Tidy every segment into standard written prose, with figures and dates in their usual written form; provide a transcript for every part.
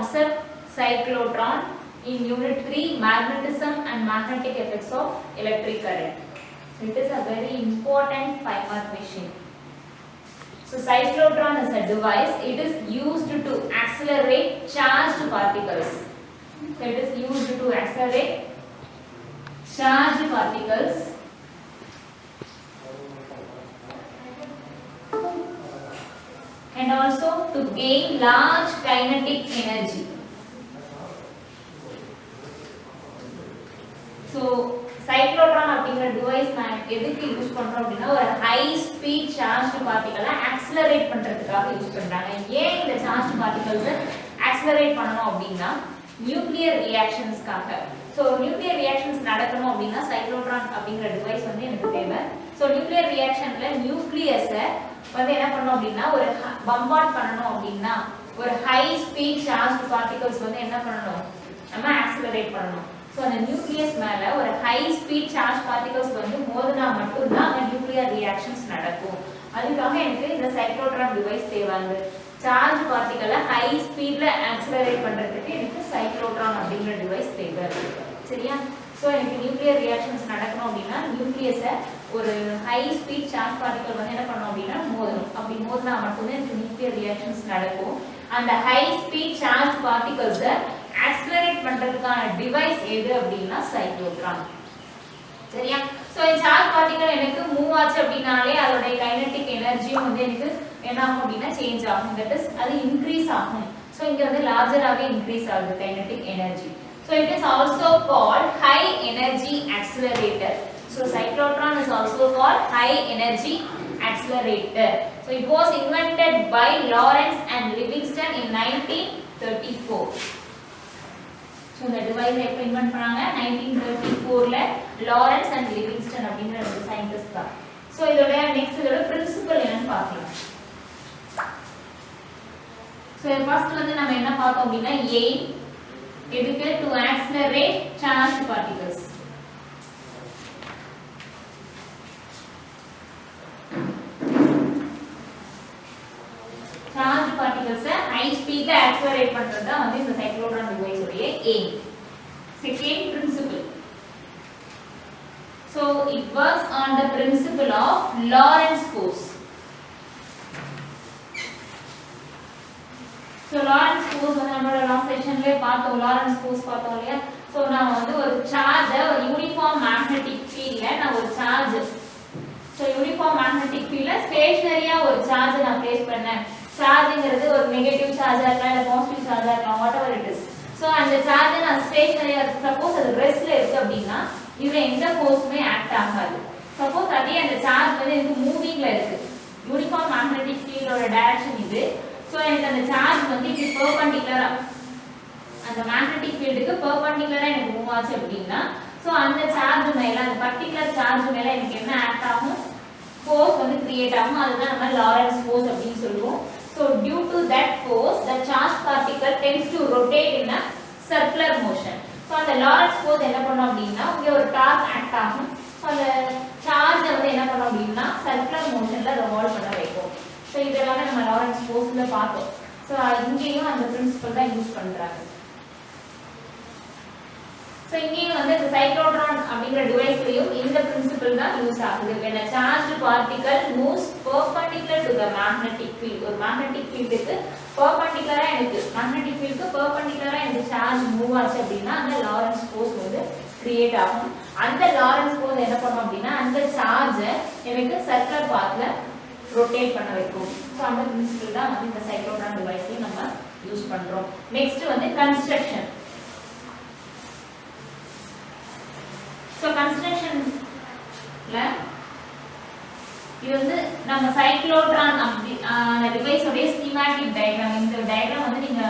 concept cyclotron in unit 3 magnetism and magnetic effects of electric current. So it is a very important 5-mark question. So cyclotron is a device. It is used to accelerate charged particles. So it is used to accelerate charged particles and also to gain large kinetic energy. So cyclotron அப்படிங்கற device நான் எதுக்கு use பண்றோம் அப்படினா ஒரு high speed charged பார்ட்டிகளை accelerate பண்றதுக்காக use பண்றாங்க. ஏன் இந்த சார்ஜ்ட் பார்ட்டிகல்ஸ் ஆக்ஸலரேட் பண்ணனும் அப்படினா நியூக்ளியர் ரியாக்ஷன்ஸ்க்காக. சோ நியூக்ளியர் ரியாக்ஷன்ஸ் நடக்கணும் அப்படினா cyclotron அப்படிங்கற டிவைஸ் வந்து எனக்கு தேவை. சோ நியூக்ளியர் ரியாக்ஷன்ல நியூக்ளியஸை வந்து என்ன பண்ணனும் அப்படினா ஒரு பம்பார்ட் பண்ணனும் அப்படினா ஒரு ஹை ஸ்பீட் சார்ஜ்ட் பார்ட்டிகல்ஸ் வந்து என்ன பண்ணனும் நம்ம ஆக்ஸலரேட் பண்ணனும். So அந்த நியூக்ளியஸ் மேல ஒரு ஹை ஸ்பீட் சார்ஜ் பார்ட்டிகல்ஸ் வந்து மோதினா மட்டும் தான் அந்த நியூக்ளியர் ரியாக்ஷன்ஸ் நடக்கும். அதுக்காக எனக்கு இந்த சைக்ளோட்ரான் டிவைஸ் தேவைங்க. சார்ஜ் பார்ட்டிகளை ஹை ஸ்பீட்ல ஆக்ஸலரேட் பண்றதுக்கு எனக்கு சைக்ளோட்ரான் அப்படிங்கற டிவைஸ் தேவை. சரியா? சோ எனக்கு நியூக்ளியர் ரியாக்ஷன்ஸ் நடக்கணும் அப்படினா நியூக்ளியஸை ஒரு ஹை ஸ்பீட் சார்ஜ் பார்ட்டிகல் வந்து என்ன பண்ணனும் அப்படினா மோதணும். அப்படி மோதினா மட்டும் தான் இந்த நியூக்ளியர் ரியாக்ஷன்ஸ் நடக்கும். அந்த high speed charge particles accelerate பண்றதுக்கான டிவைஸ் எது அப்படினா சைக்ளோட்ரான். சரியா? சோ இந்த சார்ஜ் பார்ட்டிகல் எனக்கு மூவ் ஆச்சு அப்படினாலே அதோட கைனெடிக் எனர்ஜியும் வந்து எனக்கு என்ன ஆகும் அப்படினா சேஞ்ச் ஆகும். தட் இஸ் அது இன்கிரீஸ் ஆகும். சோ இங்க வந்து லார்ஜராவே இன்கிரீஸ் ஆகுது kinetic energy. So it is also called high energy accelerator. So cyclotron is also called high energy accelerator. So it was invented by Lorentz and Livingston in 1934. So the device எப்ப invent பண்ணாங்க 1934ல Lawrence and Livingstone அப்படிங்கற ரெண்டு scientist தான். So இதோட next இதோட principal என்னன்னு பார்க்கலாம். So first வந்து நம்ம என்ன பார்த்தோம் அப்படினா எய்ம் எதுக்கு to accelerate charged particles. Charged particles high speed ல accelerate பண்றது தான் வந்து இந்த cyclotron device உடைய aim. Second principle. So it works on the principle of Lorentz force. So Lorentz force வந்து நம்மளோட லாஸ்ட் செஷன்ல பார்த்தோம். Lorentz force பார்த்தோம் இல்லையா? சோ நான் வந்து ஒரு சார்ஜ் ஒரு யூனிஃபார்ம் மேக்னெட்டிக் ஃபீல்ட்ல நான் ஒரு சார்ஜ் சோ யூனிஃபார்ம் மேக்னெட்டிக் ஃபீல்ட்ல ஸ்டேஷனரியா ஒரு சார்ஜ் நான் பிளேஸ் பண்ணேன். சார்ஜ்ங்கிறது ஒரு நெகட்டிவ் சார்ஜா இருக்கலாம் இல்ல பாசிட்டிவ் சார்ஜா இருக்கலாம் whatever it is. சோ அந்த சார்ஜ் நான் ஸ்டேஷனரியா சப்போஸ் அது ரெஸ்ட்ல இருக்கு அப்படினா இதுல எந்த ஃபோர்ஸுமே ஆக்ட் ஆகாது. சப்போஸ் அதே அந்த சார்ஜ் வந்து எனக்கு மூவிங்ல இருக்கு. யூனிஃபார்ம் மேக்னெட்டிக் ஃபீல்டோட டைரக்ஷன் இது. சோ எனக்கு அந்த சார்ஜ் வந்து இது பெர்பெண்டிகுலரா அந்த மேக்னெட்டிக் ஃபீல்டுக்கு பெர்பெண்டிகுலரா எனக்கு மூவ் ஆச்சு அப்படினா சோ அந்த சார்ஜ் மேல அந்த பர்టిక్యులர் சார்ஜ் மேல எனக்கு என்ன ஆக்ட் ஆகும் ஃபோர்ஸ் வந்து கிரியேட் ஆகும். அதுதான் நம்ம லாரன்ஸ் ஃபோர்ஸ் அப்படி சொல்லுவோம். So due to that force the charged particle tends to rotate in a circular motion. So அந்த லாரன்ஸ் ஃபோர்ஸ் என்ன பண்ணும் அப்படினா இங்க ஒரு டார்க் ஆக்ட் ஆகும். So அந்த சார்ஜ் வந்து என்ன பண்ணும் அப்படினா சர்க்குலர் மோஷன்ல ரிவால்வ் பண்ண வைக்கும். So இதெல்லாம் நம்ம லாரன்ஸ் ஃபோர்ஸ்ல பார்த்தோம். So இங்கேயும் அந்த பிரின்சிபல் தான் யூஸ் பண்றாங்க. So இங்கேயும் வந்து இந்த cyclotron அப்படிங்கற டிவைஸ்லயும் இந்த பிரின்சிபல் தான் யூஸ் ஆகுது. when a charged particle moves perpendicular to the magnetic field ஒரு magnetic fieldக்கு perpendicular எனக்கு magnetic fieldக்கு perpendicular எனக்கு சார்ஜ் மூவ் ஆச்சு அப்படினா அந்த லாரன்ஸ் ஃபோர்ஸ் வந்து கிரியேட் ஆகும். அந்த லாரன்ஸ் ஃபோர்ஸ் என்ன பண்ணும் அப்படினா அந்த சார்ஜ் எனக்கு சர்க்குலர் பாத்ல ரொட்டேட் பண்ண வைக்கும். சோ அந்த பிரின்சிபல் தான் வந்து இந்த cyclotron டிவைஸ்ல நம்ம யூஸ் பண்றோம். நெக்ஸ்ட் வந்து கன்ஸ்ட்ரக்ஷன். சோ கன்ஸ்ட்ரக்ஷன்ல இது வந்து நம்ம cyclotron அந்த டிவைஸ் உடைய ஸ்கீமாட்டிக் டயகிராம். இந்த டயகிராம் வந்து நீங்க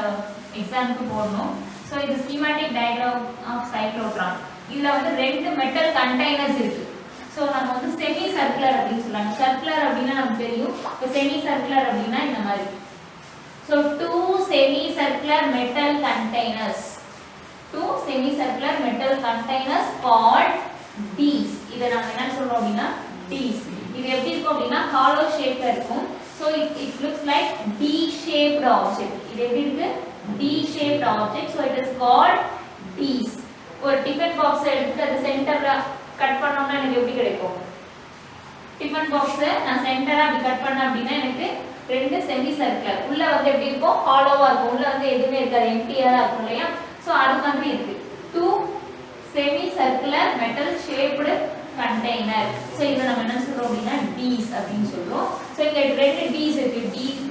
எக்ஸாம்க்கு போடணும். சோ இது ஸ்கீமாட்டிக் டயகிராம் ஆஃப் cyclotron. இதுல வந்து ரெண்டு மெட்டல் கண்டெய்னர்ஸ் இருக்கு. சோ நம்ம வந்து செமி சர்க்குலர் அப்படி சொல்றாங்க. சர்க்குலர் அப்படினா நமக்கு தெரியும். இப்போ செமி சர்க்குலர் அப்படினா இந்த மாதிரி. So two semi circular metal containers. Two semi circular metal containers called Ds. இத நாம என்ன சொல்றோம் அப்படினா Ds. இது எப்படி இருக்கும் அப்படினா hollow shape இருக்கும். So it looks like D shaped object. இது எப்படி இருக்கு? D shaped shaped object, so it is called D's. ஒரு டிஃபன் பாக்ஸ் எடுத்து அது சென்டர்ல கட் பண்ணோம்னா எனக்கு எப்படி கிடைக்கும்? டிஃபன் பாக்ஸ் நான் சென்டரா அப்படி கட் பண்ண அப்படினா எனக்கு ரெண்டு செமி சர்க்குலர் உள்ள வந்து எப்படி இருக்கும்? ஹாலோவா இருக்கும். உள்ள வந்து எதுவுமே இருக்காது, எம்டியா தான் இருக்கும் இல்லையா? சோ அது மாதிரி இருக்கு. two semi circular metal shaped container. So இத நம்ம என்ன சொல்றோம் அப்படினா D's அப்படினு சொல்றோம். சோ இங்க ரெண்டு D's இருக்கு.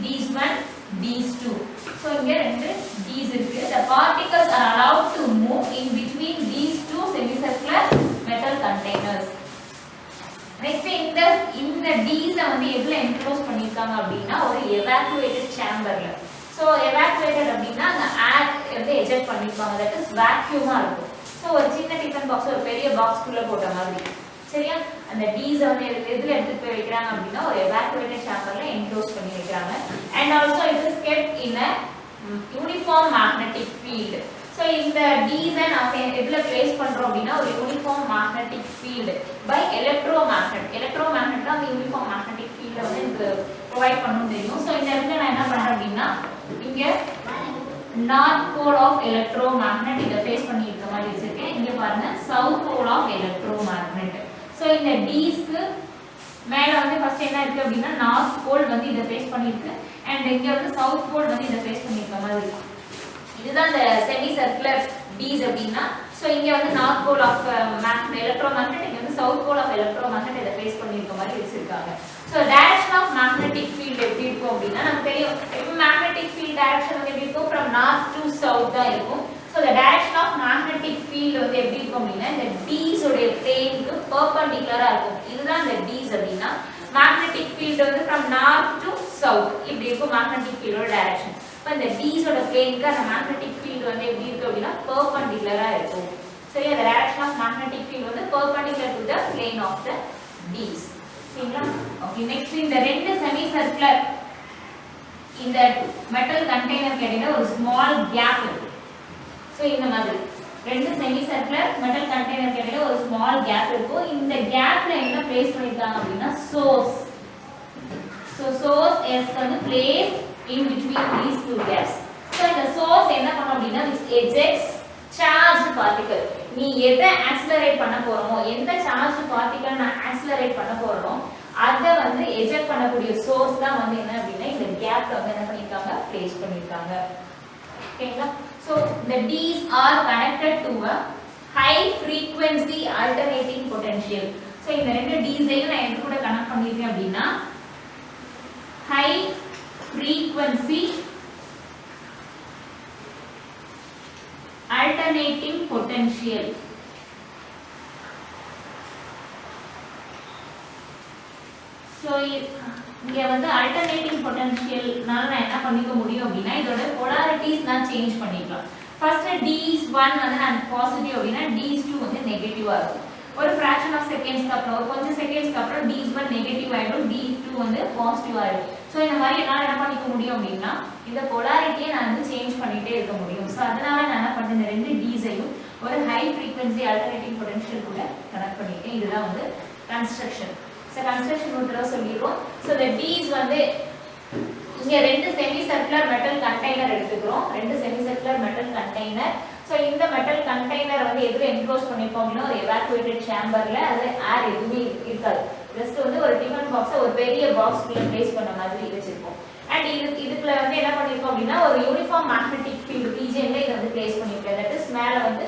D's1 D's2. சோ இங்க ரெண்டு D's இருக்கு. The particles are allowed to move in between these two semicircular metal containers. Next இந்த D's வந்து எதுல என்க்ளோஸ் பண்ணிருக்காங்க அப்படினா ஒரு evacuated chamberல. சோ evacuated அப்படினா அந்த air வந்து எஜெக்ட் பண்ணிருப்பாங்க. that is vacuum-ஆ இருக்கும். சோ ஒரு சின்ன டிஃபன் பாக்ஸ் ஒரு பெரிய பாக்ஸ் குள்ள போட்ட மாதிரி. சரியா? அந்த D's வந்து எதுல எடுத்து போய் வைக்கறாங்க அப்படினா ஒரு evacuated chamberல என்க்ளோஸ் பண்ணி வைக்கறாங்க. And also it is kept in a uniform magnetic field. So இந்த D's நாம எதுல பிளேஸ் பண்றோம் அப்படினா ஒரு uniform magnetic field by electromagnet. Electromagnet தான் அந்த uniform magnetic field வந்து எனக்கு ப்ரொவைட் பண்ணனும் தெரியும். சோ இந்த இடத்துல நான் என்ன பண்றேன் அப்படினா இங்க north pole of electromagnet இத ஃபேஸ் பண்ணி இருக்க மாதிரி வச்சிருக்கேன். இங்க பாருங்க south pole of electromagnet. So இந்த D's-க்கு மேல வந்து ஃபர்ஸ்ட் என்ன இருக்கு அப்படினா north pole வந்து இத ஃபேஸ் பண்ணிருக்கு and இங்க வந்து south pole வந்து இத ஃபேஸ் பண்ணி இருக்க மாதிரி இருக்கு. இதுதான் the semi circular D's அப்படினா சோ இங்க வந்து north pole of electromagnet இங்க வந்து south pole of electromagnet இத ஃபேஸ் பண்ணி இருக்க மாதிரி வச்சிருக்காங்க. So direction of magnetic field எப்படி இருக்கும் அப்படினா நமக்கு தெரியும் இப்போ magnetic field direction வந்து எப்படி இருக்கும் from north to south தான் இருக்கும். So the direction of magnetic field வந்து எப்படி இருக்கும் அப்படினா இந்த D's உடைய பிளேனுக்கு பெர்பெண்டிகுலரா இருக்கும். இதுதான் இந்த D's அப்படினா magnetic field வந்து from north to south இப்படி இருக்கும் magnetic field ஓட direction. இப்போ இந்த D's ஓட பிளேனுக்கு அந்த magnetic field வந்து எப்படி இருக்கு அப்படினா பெர்பெண்டிகுலரா இருக்கும். சரியா? the direction of magnetic field வந்து perpendicular to the plane of the D's. சரிங்களா? ஓகே நெக்ஸ்ட் இந்த ரெண்டு செமி சர்க்குலர் இந்த மெட்டல் கண்டெய்னர் இடையில ஒரு ஸ்மால் கேப் இருக்கு. சோ இந்த மாதிரி ரெண்டு செமி சர்க்குலர் மெட்டல் கண்டெய்னர் இடையில ஒரு ஸ்மால் கேப் இருக்கும். இந்த கேப்ல என்ன பிளேஸ் பண்ணிருக்காங்க அப்படினா சோர்ஸ். சோ சோர்ஸ் S வந்து place in between these two gaps. So இந்த சோர்ஸ் என்ன பண்ணும் அப்படினா which ejects charged particle. நீ எதை ஆக்ஸலரேட் பண்ண போறோமோ எந்த சார்ஜ் பார்ட்டிகல் நான் ஆக்ஸலரேட் பண்ண போறனோ அத வந்து எஜெக்ட் பண்ணக்கூடிய சோர்ஸ் தான் வந்து என்ன அப்படினா இந்த கேப்ல வந்து என்ன பண்ணிருக்காங்க பிளேஸ் பண்ணிருக்காங்க. ஓகேங்களா? So the D's are connected to a high frequency alternating potential. So இந்த ரெண்டு D's-ஐயும் நான் எது கூட கனெக்ட் பண்ணிருக்கேன் அப்படினா high frequency alternating potential. So இங்க வந்து alternating potential நால நான் என்ன பண்ணிக்க முடியும் அப்படினா இதோட polarities நான் சேஞ்ச் பண்ணிக்கலாம். ஃபர்ஸ்ட் D's1 வந்து நான் பாசிட்டிவ் அப்படினா D's2 வந்து நெகட்டிவா இருக்கும். ஒரு fraction of seconds அப்புறம் ஒரு கொஞ்சம் செகண்ட்ஸ்க்கு அப்புறம் D's1 நெகட்டிவ் ஆயிடும், D2 வந்து பாசிட்டிவ் ஆயிடும். சோ இந்த மாதிரி என்னால என்ன பண்ணிக்க முடியும் அப்படினா இந்த polarity-யை நான் வந்து சேஞ்ச் பண்ணிட்டே இருக்க முடியும். சோ அதனால நான் என்ன பண்ணேன் இந்த ரெண்டு D's-ஐயும் ஒரு high frequency alternating potential கூட கனெக்ட் பண்ணிட்டேன். இதுதான் வந்து கன்ஸ்ட்ரக்ஷன். சோ கன்ஸ்ட்ரக்ஷன் ஒரு தடவை சொல்லிரோம். சோ the D's வந்து இங்க ரெண்டு செமி சர்க்குலர் மெட்டல் கண்டெய்னர் எடுத்துக்கிறோம். ரெண்டு semi circular metal container. So இந்த மெட்டல் கண்டெய்னர் வந்து எதுல என்க்ளோஸ் பண்ணிருப்போம் அப்படினா ஒரு எவாக்குவேட்டட் சேம்பர்ல அது ஏர் எதுவுமே இருக்காது. ஜஸ்ட் வந்து ஒரு டிஃபன் பாக்ஸ் ஒரு பெரிய பாக்ஸ் குள்ள பிளேஸ் பண்ண மாதிரி வச்சிருப்போம். and இதுக்குள்ள வந்து என்ன பண்ணிருக்கோம் அப்படினா ஒரு யூனிஃபார்ம் மேக்னெட்டிக் ஃபீல்ட் ரீஜன்ல இத வந்து பிளேஸ் பண்ணிருக்கோம். தட் இஸ் மேல வந்து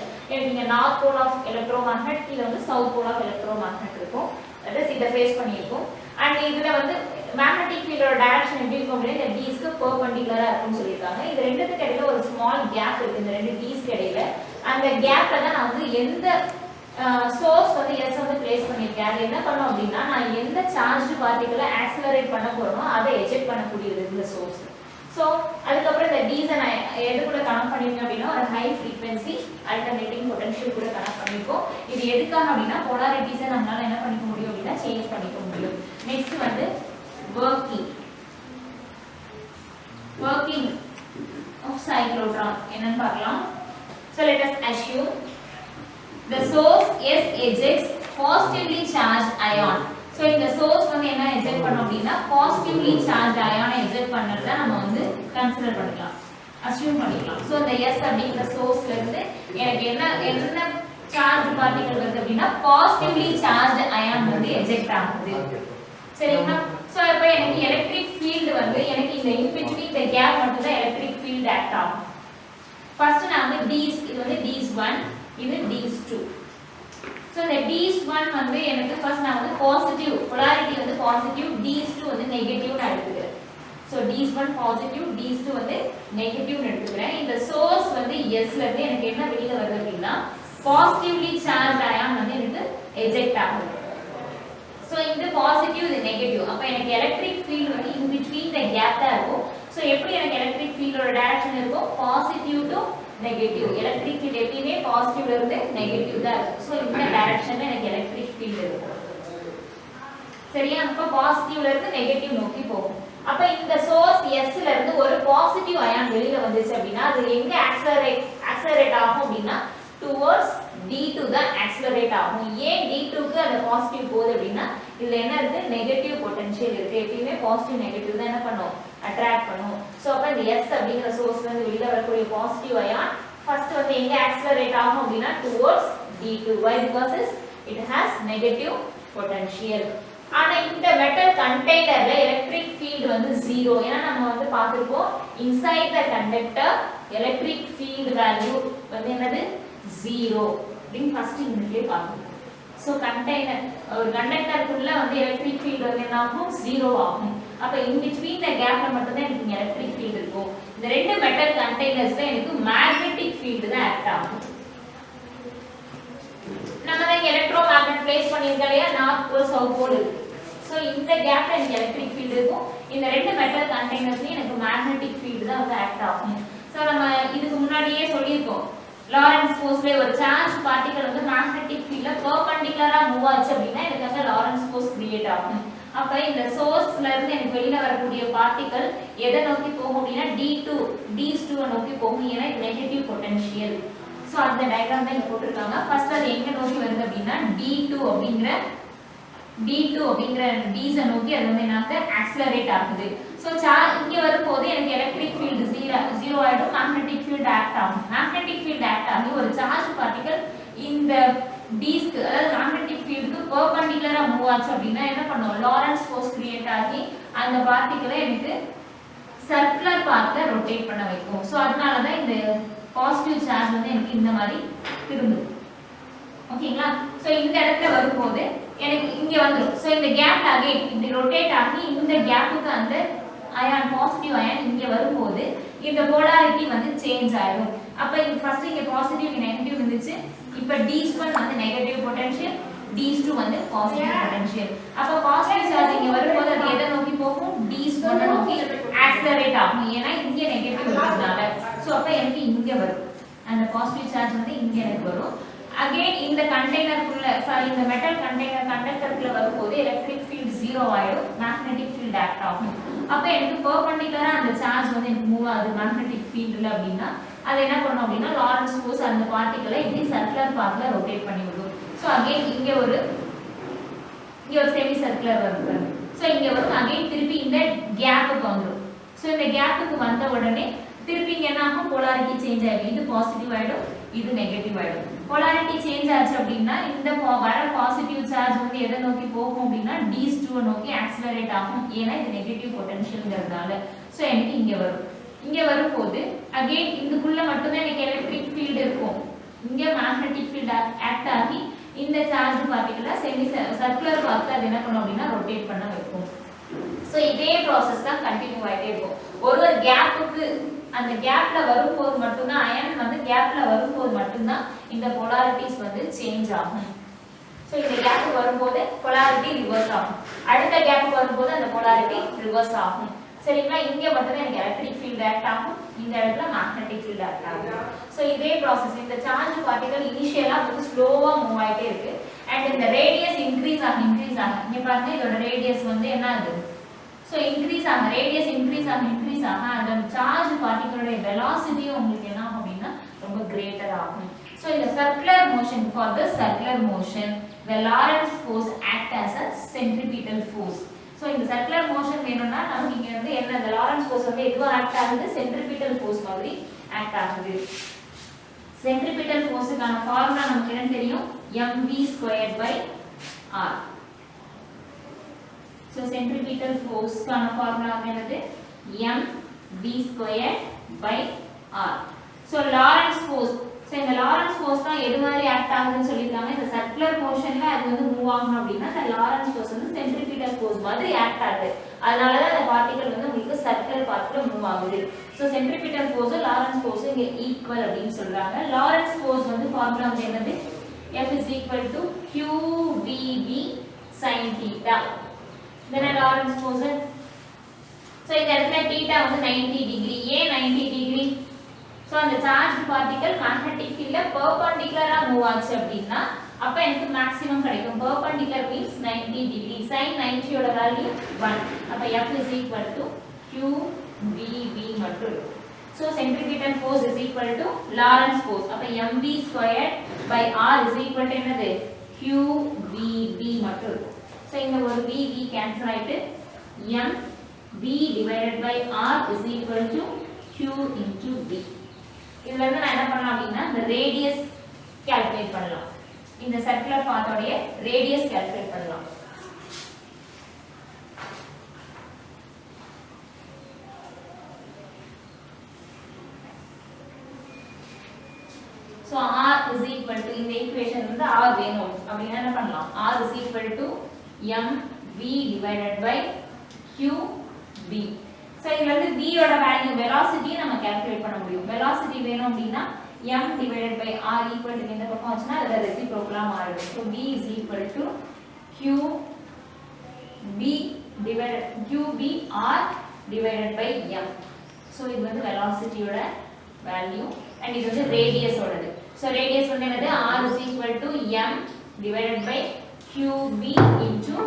நீங்க நார்த் போல் ஆஃப் எலக்ட்ரோமேக்னெட் கீழ வந்து சவுத் போல் ஆஃப் எலக்ட்ரோமேக்னெட் இருக்கும். தட் இஸ் இத ஃபேஸ் பண்ணிருக்கோம். and இதுல வந்து மேக்னெட்டிக் ஃபீல்டோட டைரக்ஷன் எப்படி இருக்கும் அப்படினா இந்த D's-க்கு பெர்பெண்டிகுலரா இருக்கும்னு சொல்லிருக்காங்க. இது ரெண்டுத்துக்கு இடையில ஒரு ஸ்மால் கேப் இருக்கு இந்த ரெண்டு D's-க்கு இடையில. அந்த கேப்ல தான் நான் வந்து எந்த சோர்ஸ் வந்து S வந்து பிளேஸ் பண்ணிருக்கேன். அது என்ன பண்ணும் அப்படினா நான் எந்த சார்ஜ் பார்ட்டிகலை ஆக்ஸலரேட் பண்ண போறேனோ அதை எஜெக்ட் பண்ணக்கூடியது இந்த சோர்ஸ். சோ அதுக்கு அப்புறம் இந்த D's நான் எது கூட கனெக்ட் பண்ணிருக்கேன் அப்படினா ஒரு ஹை ஃப்ரீக்வென்சி அல்டர்னேட்டிங் பொட்டன்ஷியல் கூட கனெக்ட் பண்ணிருக்கோம். இது எதுக்காக அப்படினா போலாரிட்டிஸை நம்மளால என்ன பண்ணிக்க முடியும் அப்படினா சேஞ்ச் பண்ணிக்க முடியும். நெக்ஸ்ட் வந்து working of cyclotron என்னன்னு பார்க்கலாம். So let us assume the source S ejects positively charged ion. So இந்த source வந்து என்ன eject பண்ணும் அப்படினா positively charged ion eject பண்றத நம்ம வந்து கன்சிடர் பண்ணிக்கலாம். அஸ்யூம் பண்ணிக்கலாம். சோ அந்த S அப்படிங்கற சோர்ஸ்ல இருந்து எனக்கு என்ன சார்ஜ் பார்ட்டிகல் வருது அப்படினா பாசிட்டிவ்லி சார்ஜ் அயான் வந்து எஜெக்ட் ஆகுது. சரிங்களா? சோ இப்போ எனக்கு எலக்ட்ரிக் ஃபீல்ட் வந்து எனக்கு இந்த இன் பிட்வீன் இந்த கேப் மட்டும் தான் எலக்ட்ரிக் ஃபீல்ட் ஆக்ட் ஆகும். ஃபர்ஸ்ட் நான் வந்து Ds இது வந்து Ds1 இது Ds2. சோ இந்த Ds1 வந்து எனக்கு ஃபர்ஸ்ட் நான் வந்து பாசிட்டிவ் polarity வந்து பாசிட்டிவ் Ds2 வந்து நெகட்டிவ் னு எடுத்துக்கிறேன். சோ Ds1 பாசிட்டிவ் Ds2 வந்து நெகட்டிவ் னு எடுத்துக்கிறேன். இந்த சோர்ஸ் வந்து S ல இருந்து எனக்கு என்ன வெளியில வருது அப்படினா பாசிட்டிவ்லி சார்ஜ் அயான் வந்து எனக்கு எஜெக்ட் ஆகுது. சோ இந்த பாசிட்டிவ் இது நெகட்டிவ். அப்ப எனக்கு எலக்ட்ரிக் ஃபீல்ட் வந்து in between the gap தான் இருக்கும். சோ எப்படி எனக்கு எலக்ட்ரிக் ஃபீல்டோட டைரக்ஷன் இருக்கும் positive to negative. Electric field எப்பவுமே பாசிட்டிவ்ல இருந்து நெகட்டிவ் தான் இருக்கும். சோ இந்த டைரக்ஷன்ல எனக்கு எலக்ட்ரிக் ஃபீல்ட் இருக்கும். சரியா? அப்ப பாசிட்டிவ்ல இருந்து நெகட்டிவ் நோக்கி போகும். அப்ப இந்த சோர்ஸ் S ல இருந்து ஒரு பாசிட்டிவ் அயான் வெளியில வந்துச்சு அப்படினா அது எங்க ஆக்ஸலரேட் ஆகும் அப்படினா டுவர்ட்ஸ் D2 தான் ஆக்ஸலரேட் ஆகும். ஏன் D2 க்கு அந்த பாசிட்டிவ் போகுது அப்படினா இதுல என்ன இருக்கு நெகட்டிவ் பொட்டன்ஷியல் இருக்கு. எப்பவுமே பாசிட்டிவ் நெகட்டிவ் தான் என்ன பண்ணும் அட்ராக்ட் பண்ணும். சோ அப்ப இந்த S அப்படிங்கற சோர்ஸ்ல இருந்து வெளியில வரக்கூடிய பாசிட்டிவ் அயான் ஃபர்ஸ்ட் வந்து எங்க ஆக்ஸலரேட் ஆகும் அப்படினா towards D2. why? because it has negative potential. ஆனா இந்த மெட்டல் கண்டெய்னர்ல எலக்ட்ரிக் ஃபீல்ட் வந்து 0. ஏனா நம்ம வந்து பாத்துறோம் inside the conductor electric field value வந்து என்னது 0 அப்படினு ஃபர்ஸ்ட் இங்கே பாத்துறோம். சோ கண்டெய்னர் ஒரு கண்டக்டருக்குள்ள வந்து எலக்ட்ரிக் ஃபீல்ட் வந்து என்ன ஆகும் 0 ஆகும். அப்ப in between the gapல மட்டும் தான் எனக்கு எலக்ட்ரிக் ஃபீல்ட் இருக்கும். இந்த ரெண்டு மெட்டல் கண்டெய்னர்ஸ்ல எனக்கு மேக்னெட்டிக் ஃபீல்ட் தான் ஆக்ட் ஆகும். நம்ம தான் எலக்ட்ரோ மேக்னெட் பிளேஸ் பண்ணிருக்கோம் இல்லையா நார்த் போல் சவுத் போல் இருக்கு. சோ இந்த கேப்ல எனக்கு எலக்ட்ரிக் ஃபீல்ட் இருக்கும். இந்த ரெண்டு மெட்டல் கண்டெய்னர்ஸ்லயும் எனக்கு மேக்னெட்டிக் ஃபீல்ட் தான் வந்து ஆக்ட் ஆகும். சோ நம்ம இதுக்கு முன்னாடியே சொல்லியிருக்கோம் லாரன்ஸ் ஃபோர்ஸ்ல ஒரு சார்ஜ் பார்ட்டிகல் வந்து மேக்னெட்டிக் ஃபீல்ட்ல பெர்பெண்டிகுலரா மூவ் ஆச்சு அப்படினா எனக்கு அங்க லாரன்ஸ் ஃபோர்ஸ் கிரியேட் ஆகும். அப்ப இந்த சோர்ஸ்ல இருந்து எனக்கு வெளியில வரக்கூடிய பார்ட்டிகல் எதை நோக்கி போகும் அப்படினா Ds2 நோக்கி போகும். ஏன்னா இது நெகட்டிவ் பொட்டன்ஷியல். சோ அந்த டயகிராம் தான் இங்க போட்டுருக்காங்க. ஃபர்ஸ்ட் அது எங்க நோக்கி வருது அப்படினா D2 அப்படிங்கற Ds நோக்கி அது வந்து எனக்கு ஆக்ஸலரேட் ஆகுது. சோ இங்க வரும்போது எனக்கு எலக்ட்ரிக் ஃபீல்ட் 0 ஆயிடும். மேக்னெட்டிக் ஃபீல்ட் ஆக்ட் ஆகும். மேக்னெட்டிக் ஃபீல்ட் ஆக்ட் ஆகி ஒரு சார்ஜ் பார்ட்டிகல் இந்த Dsக்கு அதாவது மேக்னெட்டிக் ஃபீல்டுக்கு பெர்பெண்டிகுலரா மூவ் ஆச்சு அப்படினா என்ன பண்ணும் லாரன்ஸ் ஃபோர்ஸ் கிரியேட் ஆகி அந்த பார்ட்டிகலை எனக்கு சர்க்குலர் பாத்ல ரொட்டேட் பண்ண வைக்கும். சோ அதனால தான் இந்த பாசிட்டிவ் சார்ஜ் வந்து எனக்கு இந்த மாதிரி திரும்புது. ஓகேங்களா? சோ இந்த இடத்துல வரும்போது எனக்கு இங்க வந்துரும். சோ இந்த கேப் அகைன் இப்படி ரொட்டேட் ஆகி இந்த கேப்புக்கு அந்த அயான் பாசிட்டிவ் அயான் இங்க வரும்போது இந்த போலாரிட்டி வந்து சேஞ்ச் ஆயிடும். அப்ப இது ஃபர்ஸ்ட் இங்க பாசிட்டிவ் இங்க நெகட்டிவ் இருந்துச்சு. இப்ப Ds1 வந்து நெகட்டிவ் பொட்டன்ஷியல் Ds2 வந்து பாசிட்டிவ் பொட்டன்ஷியல். அப்ப பாசிட்டிவ் சார்ஜ் இங்க வரும்போது அது எதை நோக்கி போகும் Ds1 நோக்கி ஆக்ஸலரேட் ஆகும். ஏன்னா இங்க நெகட்டிவ் இருக்கிறதுனால. சோ அப்ப எனக்கு இங்க வரும். அந்த பாசிட்டிவ் சார்ஜ் வந்து இங்க எனக்கு வரும். அகைன் இந்த கண்டெய்னருக்குள்ள இந்த மெட்டல் கண்டெய்னர் கண்டக்டருக்குள்ள வரும்போது எலக்ட்ரிக் ஃபீல்ட் 0 ஆயிடும். மேக்னெட்டிக் ஃபீல்ட் ஆக்ட் ஆகும். அப்ப எனக்கு பெர்பெண்டிகுலரா அந்த சார்ஜ் வந்து எனக்கு மூவ் ஆகுது மேக்னெட்டிக் ஃபீல்ட்ல அப்படினா அது என்ன பண்ணும் அப்படினா லாரன்ஸ் ஃபோர்ஸ் அந்த பார்ட்டிகலை இப்படி சர்க்குலர் பாத்ல ரொட்டேட் பண்ணி விடும். சோ அகைன் இங்க ஒரு செமி சர்க்குலர் வருது. சோ இங்க வரும் அகைன் திருப்பி இந்த கேப்புக்கு வந்துரும். சோ இந்த கேப்புக்கு வந்த உடனே திருப்பி இங்க என்ன ஆகும் போலாரிட்டி சேஞ்ச் ஆயிடும். இது பாசிட்டிவ் ஆயிடும் இது நெகட்டிவ் ஆயிடும். போலாரிட்டி சேஞ்ச் ஆச்சு அப்படினா இந்த வர பாசிட்டிவ் சார்ஜ் வந்து எதை நோக்கி போகும் அப்படினா Ds2 நோக்கி ஆக்ஸலரேட் ஆகும். ஏன்னா இது நெகட்டிவ் பொட்டன்ஷியல்ங்கிறதால. சோ எனக்கு இங்க வரும். இங்க வரும்போது அகைன் இதுக்குள்ள மட்டும் தான் எனக்கு எலக்ட்ரிக் ஃபீல்ட் இருக்கும். இங்க மேக்னெட்டிக் ஃபீல்ட் ஆக்ட் ஆகி இந்த சார்ஜ் பார்ட்டிகலை செமி சர்க்குலர் பாத்ல அது என்ன பண்ணும் அப்படினா ரொட்டேட் பண்ண வைக்கும். சோ இதே process தான் கண்டினியூ ஆயிட்டே இருக்கும். ஒரு கேப்புக்கு அந்த கேப்ல வரும்போது மட்டும் தான் அயன் வந்து கேப்ல வரும்போது மட்டும் தான் இந்த polarities வந்து சேஞ்ச் ஆகும். சோ இந்த கேப் வரும்போது polarity ரிவர்ஸ் ஆகும். அடுத்த கேப் வரும்போது அந்த polarity ரிவர்ஸ் ஆகும். சரிங்களா? இங்க மட்டும் தான் எனக்கு எலக்ட்ரிக் ஃபீல்ட் ஆக்ட் ஆகும். இந்த இடத்துல மேக்னெட்டிக் ஃபீல்ட் ஆக்ட் ஆகும். சோ இதே process இந்த சார்ஜ் பார்ட்டிகல் இனிஷியலா வந்து ஸ்லோவா மூவ் ஆயிட்டே இருக்கு. and இந்த ரேடியஸ் இன்கிரீஸ் ஆகும். இங்க பாருங்க இதோட ரேடியஸ் வந்து என்ன ஆகுது? சோ இன்கிரீஸ் ஆகும். ரேடியஸ் இன்கிரீஸ் ஆக அந்த சார்ஜ் பார்ட்டிகளோட வெலாசிட்டி உங்களுக்கு என்ன ஆகும் அப்படினா ரொம்ப கிரேட்டர் ஆகும். சோ இந்த circular motion for the circular motion the Lorentz force act as a centripetal force. So இந்த சர்க்குலர் மோஷன் வேணும்னா நமக்கு இங்க வந்து என்ன இந்த லாரன்ஸ் ஃபோர்ஸ் வந்து எதுவும் ஆக்ட் ஆகுது சென்ட்ரிபிட்டல் ஃபோர்ஸ் மாதிரி ஆக்ட் ஆகுது. சென்ட்ரிபிட்டல் ஃபோர்ஸுக்கான ஃபார்முலா நமக்கு என்ன தெரியும் mv²/r. ஸோ சென்ட்ரிபிட்டல் ஃபோர்ஸ்க்கான ஃபார்முலா என்னது mv²/r. So Lawrence force so இந்த லாரன்ஸ் ஃபோர்ஸ் தான் எது மாதிரி ஆக்ட் ஆகுதுன்னு சொல்லியிருக்காங்க. இந்த சர்க்குலர் மோஷன்ல அது வந்து மூவ் ஆகணும் அப்படின்னா இந்த லாரன்ஸ் ஃபோர்ஸ் வந்து சென்ட்ரிபிட்டல் ஃபோர்ஸ் மாதிரி ஆக்ட் ஆகுது. அதனால தான் அந்த பார்ட்டிகல் வந்து உங்களுக்கு சர்க்குலர் பாத்ல மூவ் ஆகுது. So centripetal force Lawrence force இங்க ஈக்குவல் அப்படின்னு சொல்றாங்க. லாரன்ஸ் ஃபோர்ஸ் வந்து ஃபார்முலா வந்து என்னது F is equal to QVB sin theta. then Lawrence force so இந்த இடத்துல theta வந்து 90 டிகிரி. ஏன் 90 டிகிரி? ஸோ அந்த சார்ஜ் பார்ட்டிகல் மேக்னெட்டிக் ஃபீல்ட்ல பெர்பெண்டிகுலரா மூவ் ஆச்சு அப்படின்னா அப்ப எனக்கு மேக்ஸிமம் கிடைக்கும். Perpendicular means 90 degree. sin 90 யோட வேல்யூ 1. அப்ப F is equal to QVB மட்டும். So centripetal force is equal to Lorentz force. அப்ப mv²/r is equal to என்னது QVB மட்டும். So இந்த ஒரு VV cancel ஆயிட்டு mv/r is equal to Q into V. இதுல இருந்து நான் என்ன பண்ணலாம் அப்படின்னா இந்த ரேடியஸ் கால்குலேட் பண்ணலாம். இந்த சர்க்குலர் பாத்தோட ரேடியஸ் கால்குலேட் பண்ணலாம். So r is equal to இந்த ஈக்குவேஷன் வந்து r வேணும் அப்படினா என்ன பண்ணலாம் r is equal to mv/qb. So இதுல வந்து v யோட வேல்யூ velocity நம்ம கால்குலேட் பண்ண முடியும். velocity வேணும் அப்படினா m/r equal to இந்த பக்கம் வச்சனா அது ரெசிப்ரோக்கலா மாறிடும். So v is equal to qbr divided by m. So இது வந்து velocity யோட வேல்யூ and இது வந்து radius ஓடது. So radius வந்து என்னது r is equal to m divided by qb into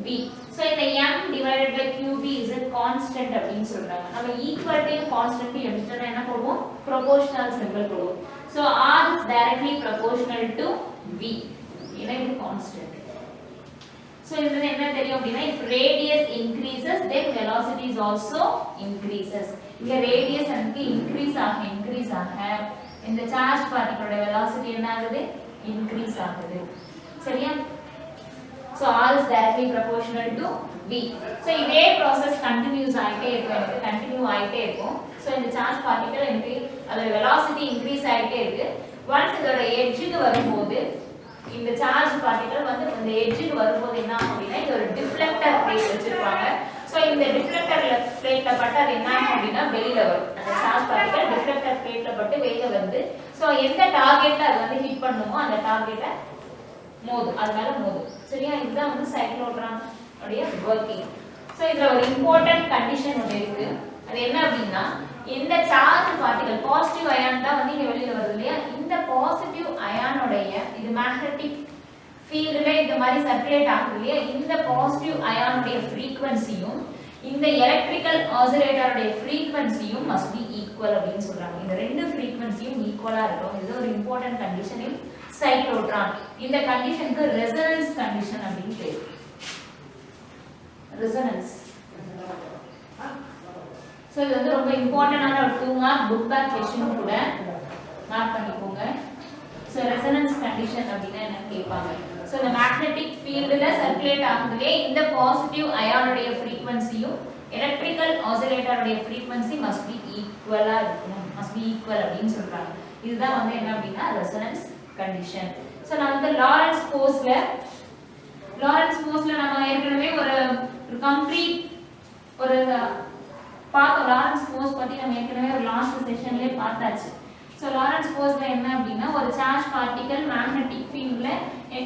b. So இந்த m divided by qb is a constant அப்படினு சொல்றாங்க. நம்ம equal to constant எடுத்துட்டா என்ன போடுவோம் proportional symbol போடுவோம். So r is directly proportional to v. இது constant. So இதுல என்ன தெரியும் அப்படினா if radius increases then velocity is also increases. இங்க radius வந்து increase ஆக இந்த சார்ஜ் பார்ட்டிகளோட velocity என்ன ஆகுது increase ஆகுது. சரியா? So r is directly proportional to v. So இதே process continuous ஆயிட்டே இருக்கும். So இந்த சார்ஜ் பார்ட்டிகள் எனக்கு அதோட velocity increase ஆயிட்டே இருக்கு. once இதோட எட்ஜுக்கு வரும்போது இந்த சார்ஜ் பார்ட்டிகள் வந்து இந்த எட்ஜுக்கு வரும்போது என்ன ஆகும் அப்படினா இது ஒரு டிஃப்ளெக்டர் பிளேட் வச்சிருப்பாங்க. சோ இந்த டிஃப்ளெக்டர் பிளேட்ல பட்டு அது என்ன ஆகும் அப்படினா வெளியில வரும். அந்த சார்ஜ் பார்ட்டிகள் டிஃப்ளெக்டர் பிளேட்ல பட்டு வெளியில வந்து சோ எந்த டார்கெட்ல அது வந்து ஹிட் பண்ணுமோ அந்த டார்கெட்ட மோதும். அதனால மோதும். சரியா? இதுதான் வந்து சைக்ளோட்ரான் உடைய வர்க்கிங். சோ இதுல ஒரு இம்பார்ட்டன்ட் கண்டிஷன் ஒன்னு இருக்கு. அது என்ன அப்படினா இந்த சார்ஜ் பார்ட்டிகள் பாசிட்டிவ் அயான் தான் வந்து இங்க வெளியில வருது இல்லையா? இந்த பாசிட்டிவ் அயானுடைய இது மேக்னெட்டிக் ஃபீல்ட்ல இந்த மாதிரி சர்க்குலேட் ஆகுது இல்லையா? இந்த பாசிட்டிவ் அயானுடைய ஃப்ரீக்வென்சியும் இந்த எலக்ட்ரிக்கல் ஆசிலேட்டருடைய ஃப்ரீக்வென்சியும் must be equal அப்படினு சொல்றாங்க. இந்த ரெண்டு ஃப்ரீக்வென்சியும் ஈக்குவலா இருக்கும். இது ஒரு இம்பார்ட்டன்ட் கண்டிஷன் இன் சைக்ளோட்ரான். இந்த கண்டிஷனுக்கு ரெசோனன்ஸ் கண்டிஷன் அப்படினு பேரு. ரெசோனன்ஸ். சோ இது வந்து ரொம்ப இம்பார்ட்டன்ட்டான ஒரு 2 மார்க் புக் பேக் क्वेश्चन கூட மார்க் பண்ணிக்கோங்க. சோ ரெசோனன்ஸ் கண்டிஷன் அப்படினா என்ன கேட்பாங்க. சோ the magnetic fieldல சர்க்குலேட் ஆகுதுலே இந்த பாசிட்டிவ் அயானுடைய ஃப்ரீக்வென்சியும் எலக்ட்ரிக்கல் ஆசிலேட்டருடைய ஃப்ரீக்வென்சி must be equal அப்படினு சொல்றாங்க. இதுதான் வந்து என்ன அப்படினா ரெசோனன்ஸ் கண்டிஷன். சோ நான் வந்து லாரன்ஸ் ஃபோர்ஸ்ல நம்ம ஏற்கனவே ஒரு கம்ப்ளீட் ஒரு பார்த்தோம். லாரன்ஸ் ஃபோர்ஸ் பத்தி நம்ம ஏற்கனவே ஒரு லாஸ்ட் செஷன்லயே பார்த்தாச்சு. சோ லாரன்ஸ் ஃபோர்ஸ்ல என்ன அப்படினா ஒரு சார்ஜ் பார்ட்டிகல் மேக்னெட்டிக் ஃபீல்ட்ல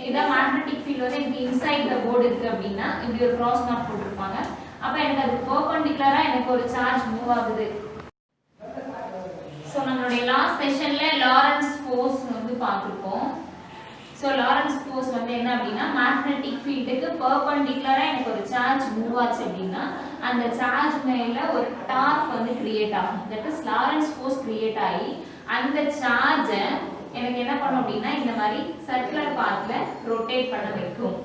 இத மேக்னெட்டிக் ஃபீல்ட் வந்து எனக்கு இன்சைட் தி போர்டு இருக்கு அப்படினா இப்படி ஒரு கிராஸ் மார்க் போட்டுருப்பாங்க. அப்ப எனக்கு அது பெர்பெண்டிகுலரா எனக்கு ஒரு சார்ஜ் மூவ் ஆகுது. சோ நம்மளுடைய லாஸ்ட் செஷன்ல லாரன்ஸ் ஃபோர்ஸ் வந்து பார்த்திருப்போம். சோ லாரன்ஸ் ஃபோர்ஸ் வந்து என்ன அப்படினா மேக்னெட்டிக் ஃபீல்டுக்கு பெர்பெண்டிகுலரா எனக்கு ஒரு சார்ஜ் மூவ் ஆச்சு அப்படினா அந்த சார்ஜ் மேல ஒரு டார்க் வந்து கிரியேட் ஆகும். That is Lawrence force create ஆகி அந்த சார்ஜை எனக்கு என்ன பண்ணும் அப்படினா இந்த மாதிரி சர்க்குலர் பாத்ல ரொட்டேட் பண்ண வைக்கும்.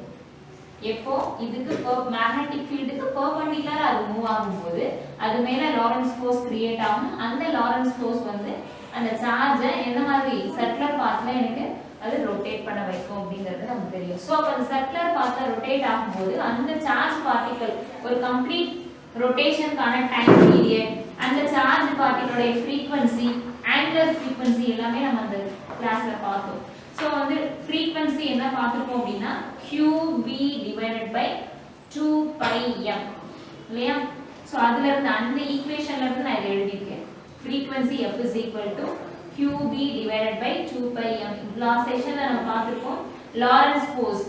எப்போ இதுக்கு மேக்னெட்டிக் ஃபீல்டுக்கு பெர்பெண்டிகுலரா அது மூவ் ஆகும்போது அது மேல லாரன்ஸ் ஃபோர்ஸ் கிரியேட் ஆகும். அந்த லாரன்ஸ் ஃபோர்ஸ் வந்து அந்த சார்ஜை எந்த மாதிரி சர்க்குலர் பாத்ல எனக்கு அது ரொட்டேட் பண்ண வைக்கும் அப்படிங்கிறது நமக்கு தெரியும். ஸோ அப்போ அந்த சர்க்குலர் பாத்ல ரொட்டேட் ஆகும்போது அந்த சார்ஜ் பார்ட்டிகல் ஒரு கம்ப்ளீட் ரொட்டேஷனுக்கான டைம் பீரியட், அந்த சார்ஜ் பார்ட்டிகளோட ஃப்ரீக்வன்சி, ஆங்குலர் ஃப்ரீக்வன்சி எல்லாமே நம்ம அந்த கிளாஸ்ல பார்த்தோம். ஸோ வந்து ஃப்ரீக்வன்சி என்ன பார்த்துருக்கோம் அப்படின்னா QB டிவைடட் பை 2πm இல்லையா? ஸோ அதுல இருந்து அந்த ஈக்குவேஷன்ல இருந்து நான் இதை எழுதியிருக்கேன். Frequency F is equal to QB divided by 2πm. Last செஷன்ல நம்ம பார்த்திருக்கோம் லாரன்ஸ் ஃபோர்ஸ்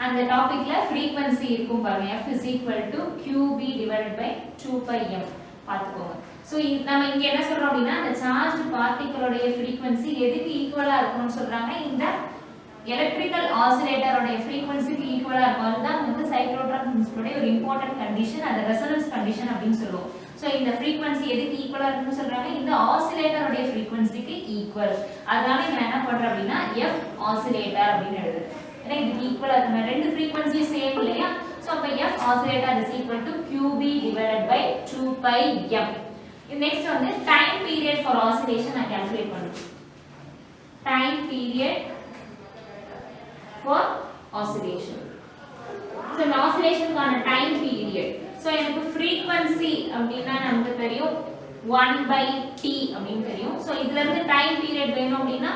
அந்த டாபிக்ல ஃப்ரீக்வன்சி இருக்கும் பாருங்க. F is equal to QB divided by 2πm பார்த்துக்கோங்க. ஸோ நம்ம இங்க என்ன சொல்றோம் அப்படின்னா அந்த சார்ஜ் பார்ட்டிகளோட ஃப்ரீக்வன்சி எதுக்கு ஈக்குவலா இருக்கணும்னு சொல்றாங்க, இந்த எலக்ட்ரிக்கல் ஆசிலேட்டரோட ஃப்ரீக்வன்சிக்கு ஈக்குவலா இருக்கும். அதுதான் வந்து சைக்ளோட்ரான் பிரின்சிபலோட ஒரு இம்பார்ட்டன்ட் கண்டிஷன், அந்த ரெசோனன்ஸ் கண்டிஷன் அப்படின்னு சொல்லுவோம். ஸோ இந்த ஃப்ரீக்வன்சி எதுக்கு ஈக்குவலா இருக்குன்னு சொல்றாங்க, இந்த ஆசிலேட்டரோட ஃப்ரீக்வன்சிக்கு ஈக்குவல். அதனால இங்க என்ன பண்றோம் அப்படின்னா F ஆசிலேட்டர் அப்படின்னு எழுதுறேன். ஏன்னா இதுக்கு ஈக்குவலா இருக்கு, ரெண்டு ஃப்ரீக்வன்சி சேம் இல்லையா? ஸோ அப்ப F oscillator is equal to QB divided by 2πm. Next வந்து டைம் பீரியட் ஃபார் ஆசிலேஷன் நான் கால்குலேட் பண்ணுறேன். Time period for oscillation. So இந்த ஆசிலேஷனுக்கான டைம் பீரியட். ஸோ எனக்கு ஃப்ரீக்வன்சி அப்படின்னா நமக்கு தெரியும் 1/t அப்படின்னு தெரியும். ஸோ இதுல இருந்து டைம் பீரியட் வேணும் அப்படின்னா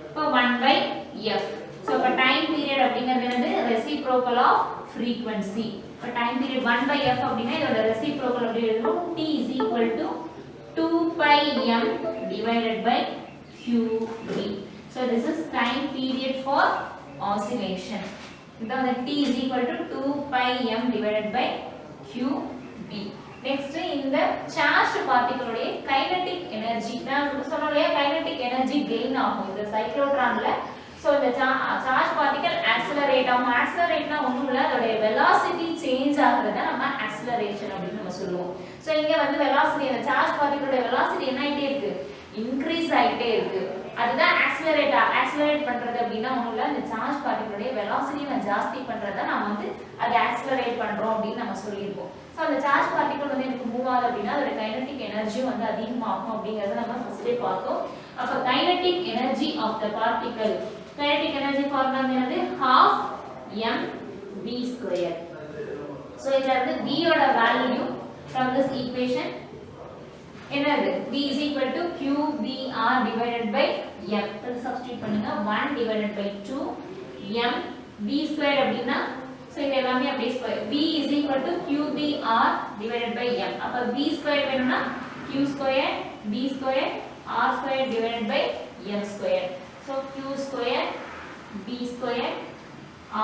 இப்போ 1/f. ஸோ இப்போ டைம் பீரியட் அப்படிங்கிறது வந்து ரெசிப்ரோக்கல் ஆஃப் ஃப்ரீக்வன்சி. இப்போ டைம் பீரியட் 1/f அப்படின்னா இதோட ரெசிப்ரோக்கல் அப்படி எழுதுறோம். t is equal to 2πm divided by qb. So this is time period for oscillation. இதான் வந்து t is equal to 2πm divided by qb. Next இந்த charge பார்ட்டிகளோட kinetic energy நான் சொன்னோம் இல்லையா, கைனெடிக் எனர்ஜி கெயின் ஆகும் இந்த சைக்ளோட்ரான்ல. So the charge particle accelerate ஆகும். accelerateனா ஒண்ணும் இல்ல, அதோட velocity change ஆகுறத நம்ம acceleration அப்படினு நம்ம சொல்லுவோம். So இங்க வந்து velocity, அந்த charge particle velocity என்ன ஆயிட்டே இருக்கு, increase ஆயிட்டே இருக்கு. அதுதான் accelerate பண்றது அப்படினா ஒண்ணும் இல்ல, அந்த charge particle velocity நான் ஜாஸ்தி பண்றத நாம வந்து அதை accelerate பண்றோம் அப்படினு நம்ம சொல்லிருக்கோம். So அந்த charge particle வந்து எனக்கு மூவ் ஆகுது அப்படினா அதோட kinetic energy வந்து அதிகமாகும் அப்படிங்கறத நம்ம ஃபர்ஸ்டே பார்த்தோம். அப்ப kinetic energy of the particle, kinetic energy formula என்னது, half mv square. So இதுல இருந்து v ஓட வேல்யூ from this equation என்னது, v is equal to qbr divided by m. இது சப்ஸ்டிட்யூட் பண்ணுங்க. 1 divided by 2 m v square அப்படினா so இது எல்லாமே அப்படியே square. v is equal to qbr divided by m. அப்ப v square வேணும்னா q square b square r square divided by m square. So q square b square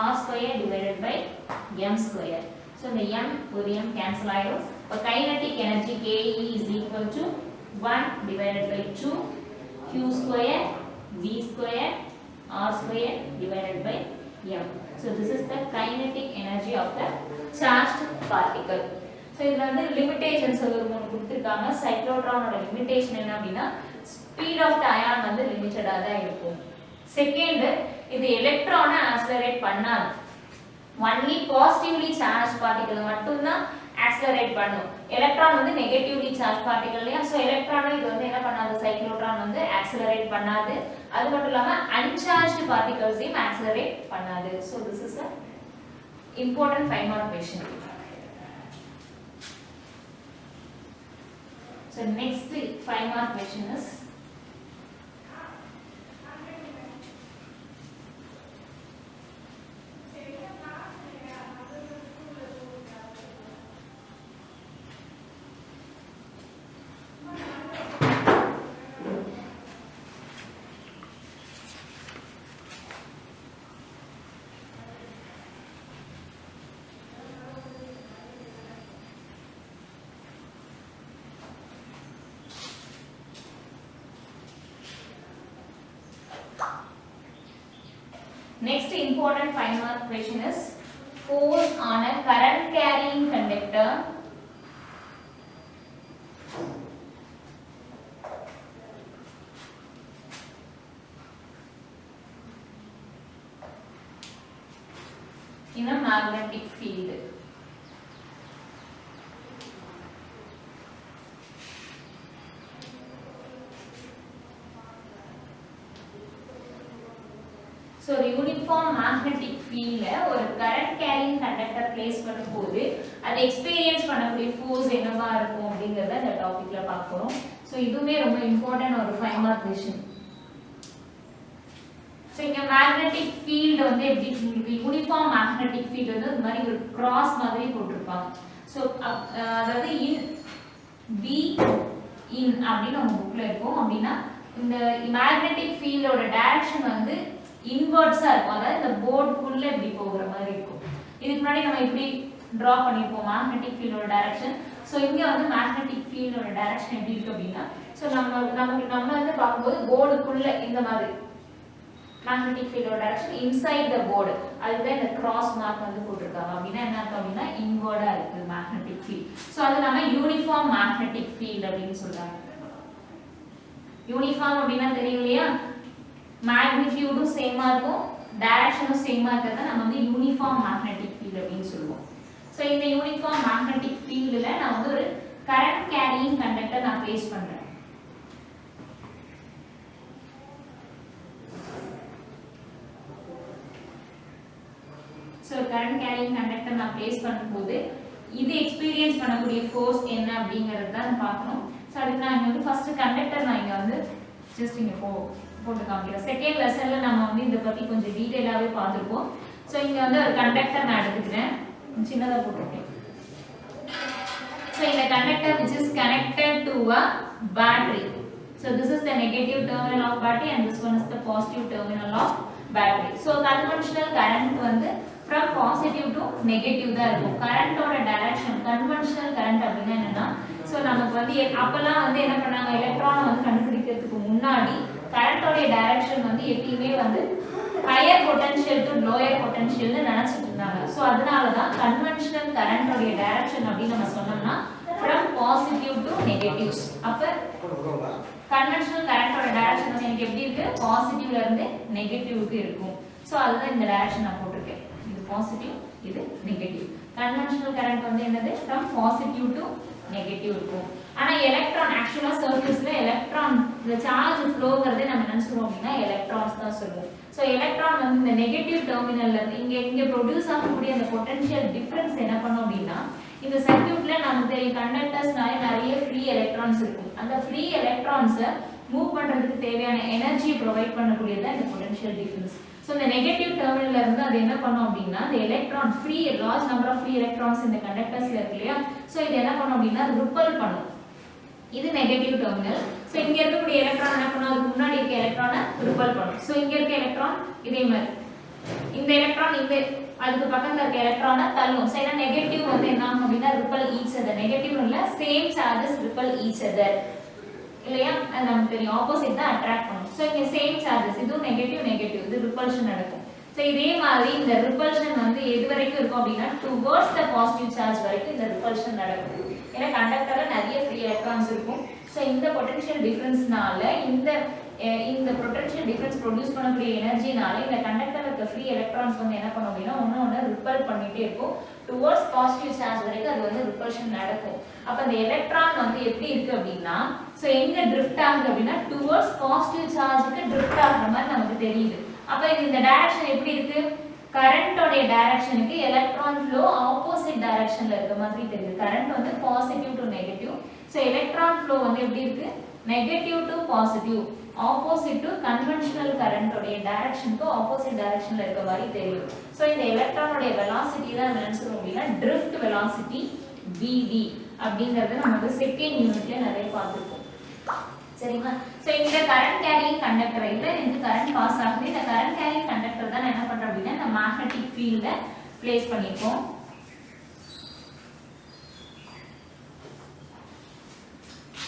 r square divided by m square. So the m ஒரு m cancel ஆயிடும். அப்ப kinetic energy Ke is equal to 1 divided by 2 q square b square r square divided by m. So this is the kinetic energy of the charged particle. So இதுல வந்து limitations ஒரு மூணு கொடுத்திருக்காங்க. சைக்ளோட்ரானோட limitation என்ன அப்படினா speed of the ion வந்து லிமிட்டடா தான் இருக்கும். செகண்ட், இது எலக்ட்ரானை ஆக்ஸலரேட் பண்ணாது. only positively charged particle மட்டும் தான் ஆக்ஸலரேட் பண்ணும். எலக்ட்ரான் வந்து நெகட்டிவ்லி சார்ஜ் பார்ட்டிகல் இல்லையா? சோ எலக்ட்ரானை இது வந்து என்ன பண்ணாது, சைக்ளோட்ரான் வந்து ஆக்ஸலரேட் பண்ணாது. அது மட்டும் இல்லாம அன்சார்ஜ்டு பார்ட்டிகல்ஸையும் ஆக்ஸலரேட் பண்ணாது. So this is a important 5 mark question. So next 5 mark question is next important 5 mark question is force on a current carrying conductor in a magnetic field. So uniform magnetic field la or current carrying conductor place பண்ணும்போது அது experience பண்ணக்கூடிய force என்னவா இருக்கும் அப்படிங்கறத இந்த டாபிக்ல பார்க்க போறோம். சோ இதுவே ரொம்ப இம்பார்ட்டன்ட் ஒரு 5 மார்க் क्वेश्चन. சோ இங்க magnetic field வந்து எப்படி உங்களுக்கு யூனிஃபார்ம் magnetic field வந்து இந்த மாதிரி ஒரு கிராஸ் மாதிரி போட்டுருப்பாங்க. சோ அதாவது in b in அப்படின உங்க புக்ல இருக்கும். அப்படினா இந்த magnetic field ஓட டைரக்ஷன் வந்து இன்வெர்ட்ஸா இருக்கும். அதாவது இந்த போர்டுக்குள்ள இப்படி போகுற மாதிரி இருக்கும். இதுக்கு முன்னாடி நம்ம இப்படி டிரா பண்ணிருப்போம் magnetic field ஓட டைரக்ஷன். சோ இங்க வந்து magnetic field ஓட டைரக்ஷன் எப்படி இருக்கு அப்படினா சோ நம்ம வந்து பாக்கும்போது போர்டுக்குள்ள இந்த மாதிரி magnetic field ஓட டைரக்ஷன் inside the board. அதுதான் இந்த கிராஸ் மார்க் வந்து போட்டுருக்காங்க. அப்படினா என்ன அர்த்தம் அப்படினா இன்வெர்டா இருக்கு magnetic field. சோ அது நம்ம யூனிஃபார்ம் magnetic field அப்படினு சொல்றாங்க. யூனிஃபார்ம் அப்படினா தெரியும் இல்லையா? மேக்னிட்யூடும் சேமா இருக்கும், டைரக்ஷனும் சேமா இருக்கறத நம்ம வந்து யூனிஃபார்ம் மேக்னெட்டிக் ஃபீல்ட் அப்படினு சொல்லுவோம். சோ இந்த யூனிஃபார்ம் மேக்னெட்டிக் ஃபீல்ட்ல நான் வந்து ஒரு கரண்ட் கேரியிங் கண்டக்டர் நான் பிளேஸ் பண்றேன். சோ கரண்ட் கேரியிங் கண்டக்டர் நான் பிளேஸ் பண்ணும்போது இது எக்ஸ்பீரியன்ஸ் பண்ணக்கூடிய ஃபோர்ஸ் என்ன அப்படிங்கறத தான் பார்க்கணும். சோ அதுக்கு நான் இங்க வந்து ஃபர்ஸ்ட் கண்டக்டர் நான் இங்க வந்து ஜஸ்ட் இங்க போட்டு காமிக்கிறேன். செகண்ட் லெசன்ல நம்ம வந்து இத பத்தி கொஞ்சம் டீடைலாவே பார்த்திருப்போம். சோ இங்க வந்து ஒரு கண்டக்டர் நான் எடுத்துக்கிறேன். சின்னதா போட்டுட்டேன். சோ இந்த conductor which is connected to a battery. So this is the negative terminal of battery and this one is the positive terminal of battery. So conventional current வந்து from positive to negative தான் இருக்கும். current ஓட direction conventional current அப்படினா என்னன்னா so நமக்கு வந்து அப்பலாம் வந்து என்ன பண்ணாங்க, எலக்ட்ரான் வந்து கண்டுபிடிக்கிறதுக்கு முன்னாடி கரண்ட் ஓட டைரக்ஷன் வந்து எப்பவுமே வந்து ஹையர் பொட்டன்ஷியல் டு லோயர் பொட்டன்ஷியல்னு நினைச்சிட்டு இருந்தாங்க. சோ அதனால தான் கன்வென்ஷனல் கரண்ட் ஓட டைரக்ஷன் அப்படி நம்ம சொன்னோம்னா from positive to negatives. அப்ப கன்வென்ஷனல் கரண்ட் ஓட டைரக்ஷன் வந்து எனக்கு எப்படி இருக்கு, பாசிட்டிவ்ல இருந்து நெகட்டிவ்க்கு இருக்கும். சோ அதுதான் இந்த டைரக்ஷன் நான் போட்டுருக்கேன். இது பாசிட்டிவ், இது நெகட்டிவ். கன்வென்ஷனல் கரண்ட் வந்து என்னது from positive to நெகட்டிவ் இருக்கும். ஆனா எலக்ட்ரான் ஆக்சுவலா சர்க்யூட்ஸ்ல எலக்ட்ரான் இந்த சார்ஜ் ஃப்ளோங்கிறதே நம்ம என்ன சொல்றோம் அப்படினா எலக்ட்ரான்ஸ் தான் சொல்றோம். சோ எலக்ட்ரான் வந்து இந்த நெகட்டிவ் டெர்மினல்ல இருந்து இங்க ப்ரொடியூஸ் ஆகக்கூடிய அந்த பொட்டன்ஷியல் டிஃபரன்ஸ் என்ன பண்ணும் அப்படினா இந்த சர்க்யூட்ல நமக்கு தெரியும் கண்டக்டர்ஸ்னால நிறைய ஃப்ரீ எலக்ட்ரான்ஸ் இருக்கும். அந்த ஃப்ரீ எலக்ட்ரான்ஸை மூவ் பண்றதுக்கு தேவையான எனர்ஜியை ப்ரொவைட் பண்ணக்கூடியது இந்த பொட்டன்ஷியல் டிஃபரன்ஸ். சோ இந்த நெகட்டிவ் டெர்மினல்ல இருந்து அது என்ன பண்ணும் அப்படினா the electron free large number of free electrons இந்த கண்டக்டர்ஸ்ல இருக்கு இல்லையா, சோ இது என்ன பண்ணும் அப்படினா ரிப்பல் பண்ணும். இது நெகட்டிவ் டெர்மினல். சோ இங்க இருக்கக்கூடிய எலக்ட்ரான் என்ன பண்ணும், அதுக்கு முன்னாடி இருக்க எலக்ட்ரானை ரிப்பல் பண்ணும். சோ இங்க இருக்க எலக்ட்ரான் இதே மாதிரி இந்த எலக்ட்ரான் இந்த அதுக்கு பக்கத்துல இருக்க எலக்ட்ரானை தள்ளும். சோ ஏன்னா நெகட்டிவ் வந்து என்ன ஆகும் அப்படினா ரிப்பல் ஈச் அதர். நெகட்டிவ் இல்ல same charges ripple each other இல்லையா, அது நமக்கு தெரியும். ஆப்போசிட் தான் அட்ராக்ட் பண்ணும். சோ இங்க சேம் சார்ஜஸ், இதுவும் நெகட்டிவ் இது ரிப்பல்ஷன் நடக்கும். சோ இதே மாதிரி இந்த ரிப்பல்ஷன் வந்து எது வரைக்கும் இருக்கும் அப்படினா டுவர்ட்ஸ் தி பாசிட்டிவ் சார்ஜ் வரைக்கும் இந்த ரிப்பல்ஷன் நடக்கும். ஏன்னா கண்டக்டர்ல நிறைய ஃப்ரீ எலக்ட்ரான்ஸ் இருக்கும். சோ இந்த பொட்டன்ஷியல் டிஃபரன்ஸ்னால இந்த பொட்டன்ஷியல் டிஃபரன்ஸ் ப்ரொடியூஸ் பண்ணக்கூடிய எனர்ஜினால இந்த கண்டக்டர்ல இருக்க ஃப்ரீ எலக்ட்ரான்ஸ் வந்து என்ன பண்ணும் அப்படினா ஒண்ணு ரிப்பல் பண்ணிட்டே இருக்கும். டுவர்ட்ஸ் பாசிட்டிவ் சார்ஜ் வரைக்கும் அது வந்து ரிப்பல்ஷன் நடக்கும். அப்ப அந்த எலக்ட்ரான் வந்து எப்படி இருக்கு அப்படினா சோ எங்க ட்ரிஃப்ட் ஆகுது அப்படினா டுவர்ட்ஸ் பாசிட்டிவ் சார்ஜுக்கு ட்ரிஃப்ட் ஆகுற மாதிரி நமக்கு தெரியுது. அப்ப இந்த டைரக்ஷன் எப்படி இருக்கு, கரண்ட் ஓட டைரக்ஷனுக்கு எலக்ட்ரான் ஃப்ளோ ஆப்போசிட் டைரக்ஷன்ல இருக்க மாதிரி தெரியுது. கரண்ட் வந்து positive to negative. So electron flow வந்து எப்படி இருக்கு, negative to positive, opposite to conventional current ஓட டைரக்ஷனுக்கு ஆப்போசிட் டைரக்ஷன்ல இருக்க மாதிரி தெரியும். சோ இந்த எலக்ட்ரானோட வெலாசிட்டி தான் என்ன சொல்றோம் அப்படினா ட்ரிஃப்ட் வெலாசிட்டி vd அப்படிங்கறது நம்ம வந்து செகண்ட் யூனிட்ல நிறைய பார்த்திருக்கோம். சரிங்களா? சோ இந்த கரண்ட் கேரியிங் கண்டக்டர் இல்ல இந்த கரண்ட் பாஸ் ஆகுது. இந்த கரண்ட் கேரியிங் கண்டக்டர் தான் என்ன பண்றோம் அப்படினா இந்த மேக்னெட்டிக் ஃபீல்ட்ல பிளேஸ் பண்ணிருக்கோம்.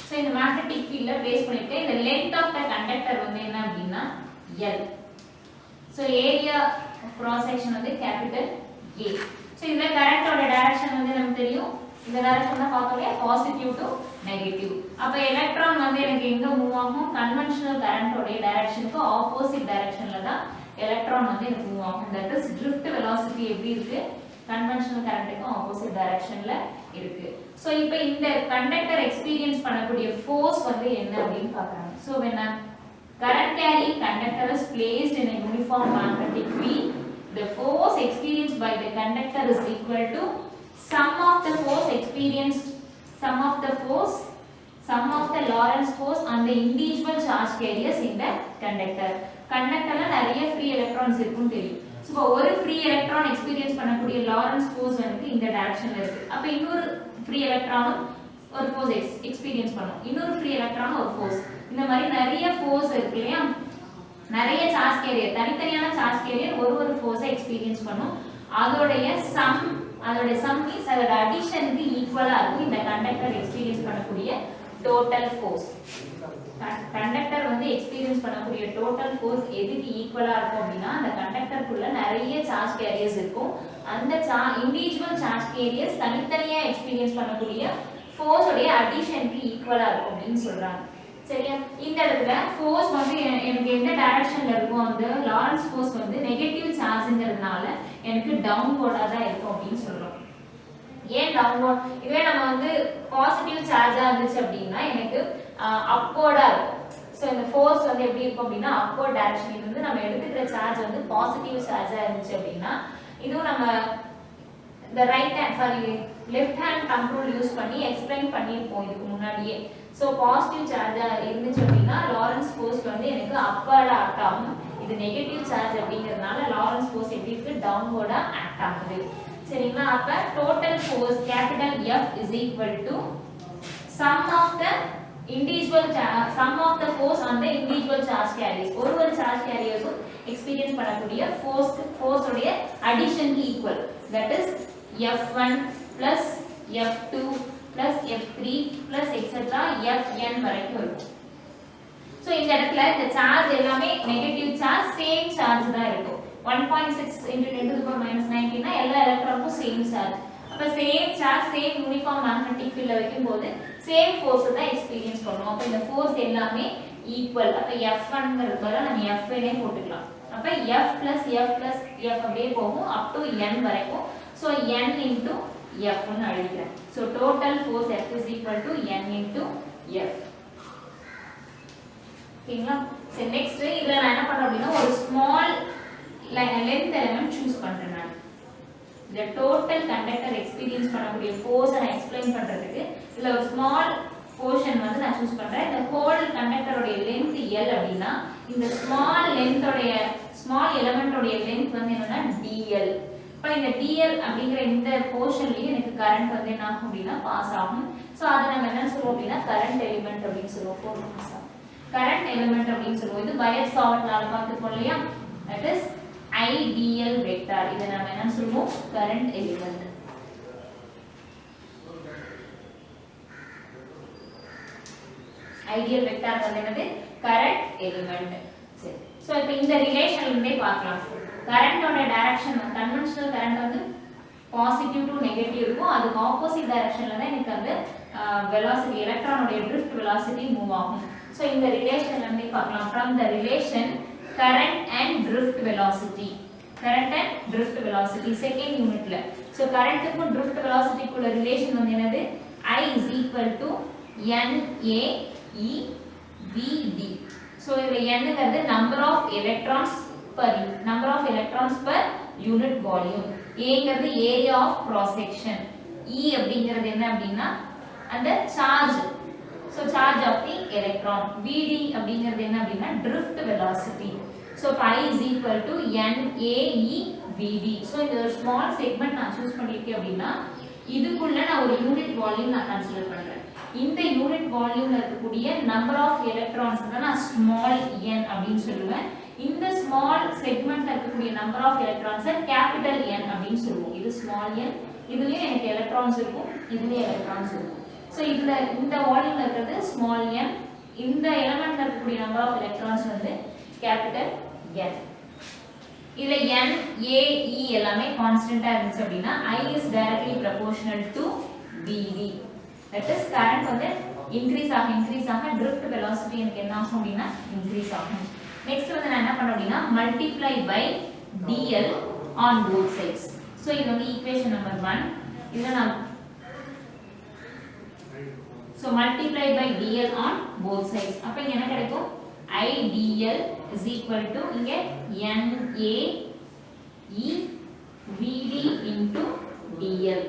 சோ இந்த மேக்னெட்டிக் ஃபீல்ட்ல பிளேஸ் பண்ணிட்டு இந்த லெந்த் ஆஃப் தி கண்டக்டர் வந்து என்ன அப்படினா L. So area of cross section வந்து கேபிட்டல் A. சோ இந்த கரண்டோட டைரக்ஷன் வந்து நமக்கு தெரியும். இந்த டைரக்ஷன் தான் பார்த்தோம்ல பாசிட்டிவ் டு நெகட்டிவ். அப்ப எலக்ட்ரான் வந்து எனக்கு எங்க மூவ் ஆகும், கன்வென்ஷனல் கரண்ட் ஓட டைரக்ஷனுக்கு ஆப்போசிட் டைரக்ஷன்ல தான் எலக்ட்ரான் வந்து எனக்கு மூவ் ஆகும். தட் இஸ் drift velocity எப்படி இருக்கு, கன்வென்ஷனல் கரண்ட்டுக்கு ஆப்போசிட் டைரக்ஷன்ல இருக்கு. சோ இப்போ இந்த கண்டக்டர் எக்ஸ்பீரியன்ஸ் பண்ணக்கூடிய ஃபோர்ஸ் வந்து என்ன அப்படின்னு பார்க்கறாங்க. So when a current carrying conductor is placed in a uniform magnetic field, the force experienced by the conductor is equal to sum of the Lorentz force on the individual charge carriers in the conductor. கண்டக்டர்ல நிறைய free electrons இருக்குன்னு தெரியும். So ஒரு free electron experience பண்ணக்கூடிய Lawrence force வந்து இந்த டைரக்ஷன்ல இருக்கு. அப்ப இன்னொரு ஃப்ரீ எலக்ட்ரானும் ஒரு ஃபோர்ஸ் எக்ஸ்பீரியன்ஸ் பண்ணும், இன்னொரு ஃப்ரீ எலக்ட்ரான் ஒரு ஃபோர்ஸ். இந்த மாதிரி நிறைய ஃபோர்ஸ் இருக்கு இல்லையா, நிறைய சார்ஜ் கேரியர், தனித்தனியான சார்ஜ் கேரியர் ஒரு ஃபோர்ஸை எக்ஸ்பீரியன்ஸ் பண்ணும். அதோடைய சம் மீன்ஸ் அதோட அடிஷனுக்கு ஈக்குவலா இருக்கும் இந்த கண்டக்டர் எக்ஸ்பீரியன்ஸ் பண்ணக்கூடிய டோட்டல் ஃபோர்ஸ். கண்டக்டர் வந்து எக்ஸ்பீரியன்ஸ் பண்ணக்கூடிய டோட்டல் ஃபோர்ஸ் எதுக்கு ஈக்குவலா இருக்கும் அப்படின்னா, அந்த கண்டக்டருக்குள்ள நிறைய சார்ஜ் கேரியர்ஸ் இருக்கும். அந்த இண்டிவிஜுவல் சார்ஜ் கேரியர்ஸ் தனித்தனியா எக்ஸ்பீரியன்ஸ் பண்ணக்கூடிய ஃபோர்ஸ் உடைய அடிஷனுக்கு ஈக்குவலா இருக்கும் அப்படின்னு சொல்றாங்க. சரியா? இந்த இடத்துல ஃபோர்ஸ் வந்து எனக்கு எந்த டைரக்ஷன்ல இருக்கும், அந்த லாரன்ஸ் ஃபோர்ஸ் வந்து நெகட்டிவ் சார்ஜ்ங்கிறதுனால எனக்கு டவுன்வர்டா தான் இருக்கும் அப்படின்னு சொல்றோம். ஏன் டவுன்வர்ட்? இதுவே நம்ம வந்து பாசிட்டிவ் சார்ஜா இருந்துச்சு அப்படின்னா எனக்கு அப்வர்டா இருக்கும். சோ இந்த ஃபோர்ஸ் வந்து எப்படி இருக்கும் அப்படின்னா அப்வர்ட் டைரக்ஷன். இது வந்து நம்ம எடுத்துக்கிற சார்ஜ் வந்து பாசிட்டிவ் சார்ஜா இருந்துச்சு அப்படின்னா, இதுவும் நம்ம இந்த லெஃப்ட் ஹேண்ட் கண்ட்ரோல் யூஸ் பண்ணி எக்ஸ்பிளைன் பண்ணிருப்போம் இதுக்கு முன்னாடியே. சோ பாசிட்டிவ் சார்ஜா இருந்துச்சு அப்படின்னா லாரன்ஸ் ஃபோர்ஸ் வந்து எனக்கு அப்வர்டா ஆக்ட் ஆகும். இது நெகட்டிவ் சார்ஜ் அப்படிங்கிறதுனால லாரன்ஸ் ஃபோர்ஸ் எப்படி இருக்கு, டவுன்வர்டா ஆக்ட் ஆகுது. சரிங்களா? அப்ப total force capital F is equal to sum of the force on the individual charge carriers. ஒரு சார்ஜ் கேரியர்ஸும் எக்ஸ்பீரியன்ஸ் பண்ணக்கூடிய ஃபோர்ஸ் உடைய அடிஷனுக்கு equal. That is F1 plus F2 plus F3 plus etc. Fn வரைக்கும் இருக்கும். சோ இந்த இடத்துல இந்த சார்ஜ் எல்லாமே நெகட்டிவ் சார்ஜ், சேம் சார்ஜ் தான் இருக்கும். 1.6 into 10 to the power minus 19 னா எல்லா எலக்ட்ரானுக்கும் சேம் சார்ஜ். அப்ப same charge same uniform magnetic ஃபீல்ட்ல வைக்கும்போது சேம் ஃபோர்ஸ் தான் எக்ஸ்பீரியன்ஸ் பண்ணுவோம். அப்ப இந்த ஃபோர்ஸ் எல்லாமே ஈக்குவல். அப்ப F1ங்கிறது பதிலா நம்ம F னே போட்டுக்கலாம். அப்ப F plus F plus F அப்படியே போகும் up to n வரைக்கும். So n into F ன்னு எழுதிக்கிறேன். So total force F is equal to n into F. ஓகேங்களா? சரி, நெக்ஸ்ட் இதுல நான் என்ன பண்றேன் அப்படின்னா ஒரு ஸ்மால் length element சூஸ் பண்றேன். நான் இந்த டோட்டல் கண்டக்டர் எக்ஸ்பீரியன்ஸ் பண்ணக்கூடிய ஃபோர்ஸை நான் எக்ஸ்பிளைன் பண்றதுக்கு இதுல ஒரு ஸ்மால் போர்ஷன் வந்து நான் சூஸ் பண்றேன். இந்த ஹோல் கண்டக்டரோட லென்த் L அப்படின்னா இந்த ஸ்மால் எலிமெண்டோட லென்த் வந்து என்னன்னா dl. இப்போ இந்த dl அப்படிங்கிற இந்த போர்ஷன்லயே எனக்கு கரண்ட் வந்து என்ன ஆகும் அப்படின்னா பாஸ் ஆகும். சோ அதை நம்ம என்ன சொல்லுவோம் அப்படின்னா கரண்ட் எலிமெண்ட் அப்படின்னு சொல்லுவோம். கரண்ட் எலிமெண்ட் அப்படின்னு சொல்லுவோம். இது பயோட்-சாவர்ட் லால பார்த்துப்போம் இல்லையா? That is IDL vector. இதை நாம என்ன சொல்லுவோம், கரண்ட் எலிமெண்ட். ஐடியல் வெக்டார் வந்து என்னது, கரண்ட் எலிமெண்ட். சரி, சோ இப்போ இந்த ரிலேஷன்ல இருந்தே பார்க்கலாம். கரண்டோட டைரக்ஷன், கன்வென்ஷனல் கரண்ட் வந்து பாசிட்டிவ் டு நெகட்டிவ் இருக்கும். அதுக்கு ஆப்போசிட் டைரக்ஷன்ல தான் எனக்கு அந்த வெலாசிட்டி, எலக்ட்ரானோட drift velocity மூவ் ஆகும். சோ இந்த ரிலேஷன்ல இருந்தே பார்க்கலாம். from the relation current and drift velocity, second யூனிட்ல. சோ கரண்ட்க்கும் drift velocity குள்ள ரிலேஷன் வந்து என்னது, I is equal to NAEVD. So இதுல Nங்கிறது number of electrons per unit volume, Aங்கிறது area of cross section, E அப்படிங்கிறது என்ன அப்படின்னா அந்த charge, so charge of the electron, VD அப்படிங்கிறது என்ன அப்படின்னா drift velocity. So I is equal to NAEVD. So இந்த ஒரு ஸ்மால் செக்மெண்ட் நான் சூஸ் பண்ணிருக்கேன் அப்படின்னா இதுக்குள்ள நான் ஒரு யூனிட் வால்யூம் நான் கன்சிடர் பண்றேன். இந்த யூனிட் வால்யூம்ல இருக்கக்கூடிய நம்பர் ஆஃப் எலக்ட்ரான்ஸ் தான் நான் ஸ்மால் n அப்படின்னு சொல்லுவேன். இந்த ஸ்மால் செக்மெண்ட்ல இருக்கக்கூடிய number of electrons capital N அப்படின்னு சொல்லுவோம். இது ஸ்மால் n, இதுலயே எனக்கு எலக்ட்ரான்ஸ் இருக்கும், இதுலயே எலக்ட்ரான்ஸ் இருக்கும். சோ இதுல இந்த வால்யூம்ல இருக்கிறது ஸ்மால் n, இந்த எலிமெண்ட்ல இருக்கக்கூடிய நம்பர் ஆஃப் எலக்ட்ரான்ஸ் வந்து கேபிட்டல் N. இதுல N, A, E எல்லாமே கான்ஸ்டன்ட்டா இருந்துச்சு அப்படின்னா I is directly proportional to VD. That is current வந்து இன்கிரீஸ் ஆக drift velocity எனக்கு என்ன ஆகும் அப்படின்னா இன்கிரீஸ் ஆகும். நெக்ஸ்ட் வந்து நான் என்ன பண்ண அப்படினா multiply by dl on both sides. So இது வந்து equation number 1. இத நான் so multiply by dl on both sides. அப்ப இங்க என்ன கிடைக்கும்? I dl is equal to இங்க n a e vd into dl.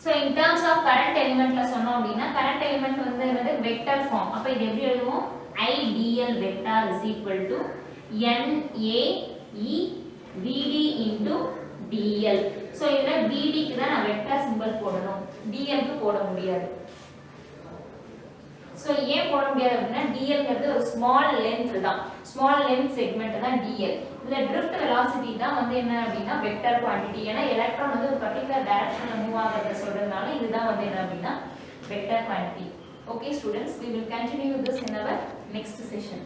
So in terms of current element la சொன்னோம் அப்படினா current element வந்து என்னது vector form. அப்ப இது எப்படி எழுதுவோம்? I dl vector is equal to n a e vd into dl. So இதுல vd க்கு தான் நான் வெக்டர் சிம்பல் போடணும், dl க்கு போட முடியாது. So ஏன் போட முடியாது அப்படினா dl ங்கிறது ஒரு small length தான், small length segment தான் dl. இதுல drift velocity தான் வந்து என்ன அப்படினா வெக்டர் குவாண்டிட்டி. ஏனா எலக்ட்ரான் வந்து ஒரு பர்టిక్యులர் டைரக்ஷன்ல மூவ் ஆகுறத சொல்றதுனால இதுதான் வந்து என்ன அப்படினா vector quantity. Okay students, we will continue this in our next session.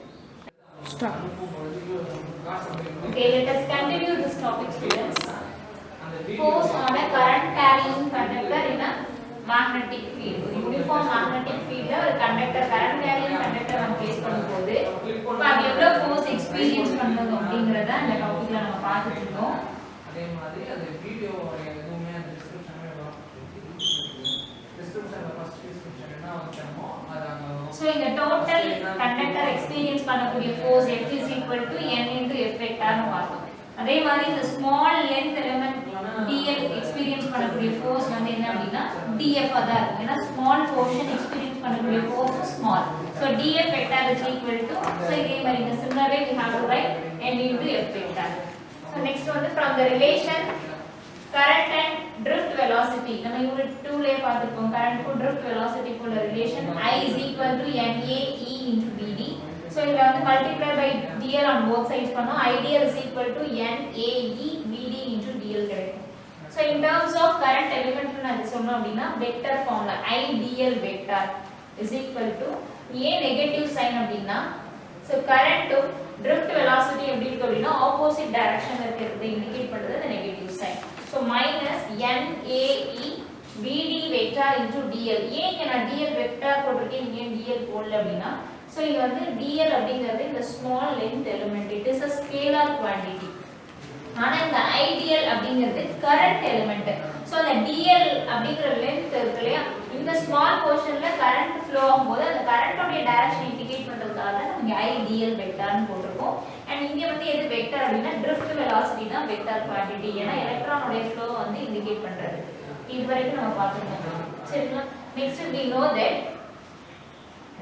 Stop. Okay, let us continue this topic students. Force on a current carrying conductor in a magnetic field. Uniform magnetic field la ஒரு conductor current carrying conductor நம்ம place பண்ணும்போது இப்ப அது எவ்வளவு force experience பண்ணுது அப்படிங்கறத அந்த டாபிக்ல நம்ம பார்த்துட்டு இருக்கோம். அதே மாதிரி அது வீடியோ எதுவுமே அந்த டிஸ்கிரிப்ஷன்ல வரும். டிஸ்கிரிப்ஷன்ல ஃபர்ஸ்ட் டிஸ்கிரிப்ஷன் என்ன வச்சோமோ அது அங்க வரும். So இந்த total conductor experience பண்ணக்கூடிய force F is equal to n into F vector னு பார்த்தோம். அதே மாதிரி இந்த small length element dl experience பண்ணக்கூடிய force வந்து என்ன அப்படினா df ஆ தான் இருக்கும். ஏன்னா small portion experience பண்ணக்கூடிய force small. So df vector is equal to, so இதே மாதிரி இந்த similar way we have to write n into F vector. So next வந்து from the relation current and drift velocity நம்ம unit 2 ல பார்த்திருக்கோம். current க்கு drift velocity குள்ள relation I is equal to na e into vd. So இதுல வந்து multiply by dl on both sides பண்ணோம். ideal is equal to n a e vd into dl கிடைக்கும். So in terms of current element நான் இது சொன்னோம் அப்படினா vector formula I dl vector is equal to a negative sign அப்படினா so current to drift velocity எப்படி இருக்கு அப்படினா opposite direction ல இருக்கிறது இண்டிகேட் பண்றது the negative sign. So minus n a e vd vector into dl. ஏன் இங்க நான் dl vector போட்டுருக்கேன், இங்க dl போடல அப்படினா so இது வந்து dl அப்படிங்கிறது இந்த small length element, it is a scalar quantity. ஆனா இந்த ideal அப்படிங்கிறது current element. so அந்த dl அப்படிங்கற length இருக்குலையா, இந்த small portionல current flow ஆகும்போது அந்த current உடைய direction indicate பண்றதுக்காக தான் நம்ம ideal vector னு போட்டுருக்கோம். and இங்க வந்து எது vector அப்படினா drift velocity தான் vector quantity. ஏனா electron உடைய flow வந்து indicate பண்றது. இது வரைக்கும் நம்ம பார்த்திருக்கோம். சரிங்களா? next we know that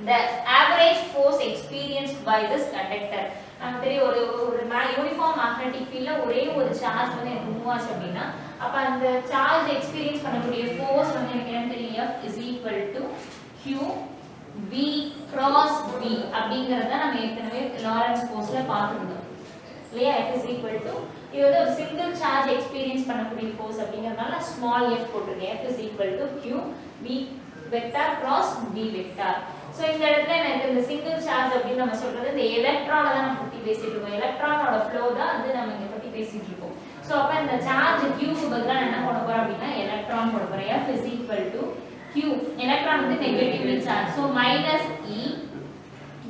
the average force experienced by this conductor. நமக்கு தெரியும் ஒரு யூனிஃபார்ம் மேக்னெட்டிக் ஃபீல்ட்ல ஒரே ஒரு சார்ஜ் வந்து எனக்கு மூவ் ஆச்சு அப்படினா அப்ப அந்த சார்ஜ் எக்ஸ்பீரியன்ஸ் பண்ணக்கூடிய ஃபோர்ஸ் வந்து எனக்கு என்ன தெரியும், F is equal to q v cross v அப்படிங்கறத நம்ம ஏற்கனவே லாரன்ஸ் ஃபோர்ஸ்ல பார்த்திருந்தோம் இல்லையா. F is equal to இது வந்து ஒரு சிங்கிள் சார்ஜ் எக்ஸ்பீரியன்ஸ் பண்ணக்கூடிய ஃபோர்ஸ் அப்படிங்கறதால ஸ்மால் f போட்டுருக்கேன். F is equal to q v vector cross v vector. So இந்த இடத்துல எனக்கு இந்த சிங்கிள் சார்ஜ் அப்படி நம்ம சொல்றது இந்த எலக்ட்ரானை தான் நம்ம பத்தி பேசிட்டு இருக்கோம். எலக்ட்ரானோட ஃப்ளோ தான் வந்து நம்ம இங்க பத்தி பேசிட்டு இருக்கோம். சோ அப்ப இந்த சார்ஜ் q க்கு பதிலா நான் என்ன போட போறேன் அப்படினா எலக்ட்ரான் போட போறேன். F is equal to q, electron வந்து negatively charge. So minus e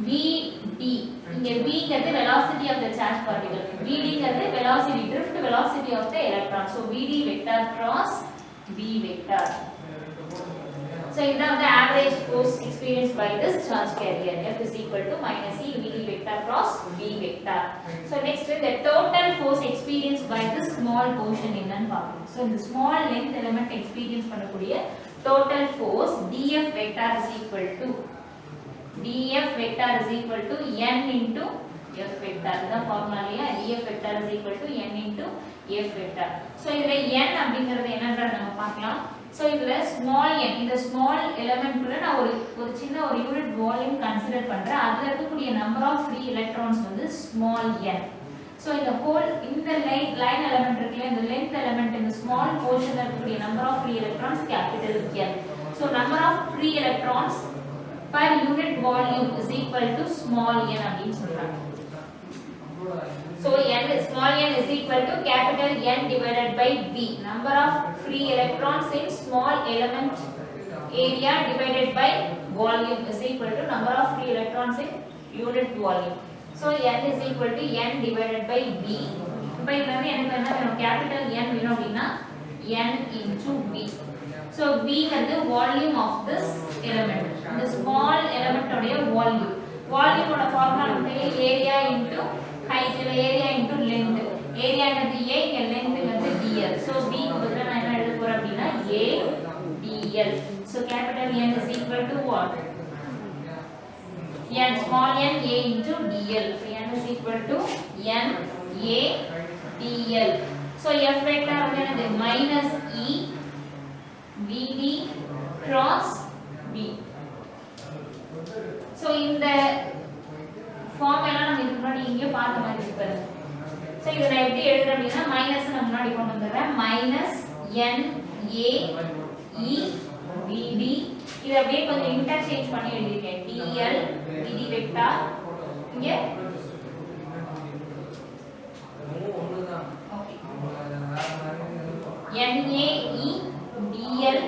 vd. இங்க v ங்கிறது velocity of the charge particle, vd ங்கிறது velocity, drift velocity of the electron. So vd vector cross v vector. So this is the average force experienced by this charge carrier. F is equal to minus e vd vector cross v vector. So next the total force experienced by this small portion என்னன்னு பார்ப்போம். So the small length element experience பண்ணக்கூடிய total force df vector is equal to n into f vector. இதான் formula இல்லையா, df vector is equal to n into f vector. So இதுல n அப்படிங்கிறது என்னன்றத நம்ம பார்க்கலாம். So இதுல small n, இந்த small element குள்ள நான் ஒரு சின்ன ஒரு யூனிட் வால்யூம் கன்சிடர் பண்றேன். அதுல இருக்கக்கூடிய நம்பர் ஆஃப் ஃப்ரீ எலக்ட்ரான்ஸ் வந்து small n. So இந்த ஹோல் இந்த லைன் எலிமெண்ட் இருக்குல, இந்த லெந்த் எலிமெண்ட் இந்த small portion இருக்கக்கூடிய number of free electrons capital N. So number of free electrons per unit volume is equal to small n அப்படின்னு சொல்றாங்க. So small n is equal to capital N divided by V. Number of free electrons in small element area divided by volume is equal to number of free electrons in unit volume. So n is equal to n divided by v. இப்போ இதுல இருந்து எனக்கு என்ன வேணும், capital n வேணும் அப்படின்னா n into v. So v வந்து volume of this element. இந்த small element உடைய volume. Volume ஓட ஃபார்முலா வந்து area into height இல்ல area into length. area ங்கிறது a, இங்க length ங்கிறது dl. So v க்கு பதிலா நான் என்ன எழுத போறேன் அப்படின்னா a dl. So capital N is equal to what? N small n a into dl. So n is equal to n a dl. So f vector வந்து என்னது minus e vd cross v. So இந்த form எல்லாம் நம்ம இதுக்கு முன்னாடி இங்க பார்த்த மாதிரி இருக்கு. So இத நான் எப்படி எழுதுறேன் அப்படினா மைனஸ் நான் முன்னாடி கொண்டு வந்துறேன் minus n a e vd. இத அப்படியே கொஞ்சம் இன்டர்சேஞ்ச் பண்ணி எழுதிட்டேன் dl vd வெக்டார் இங்க okay n a e dl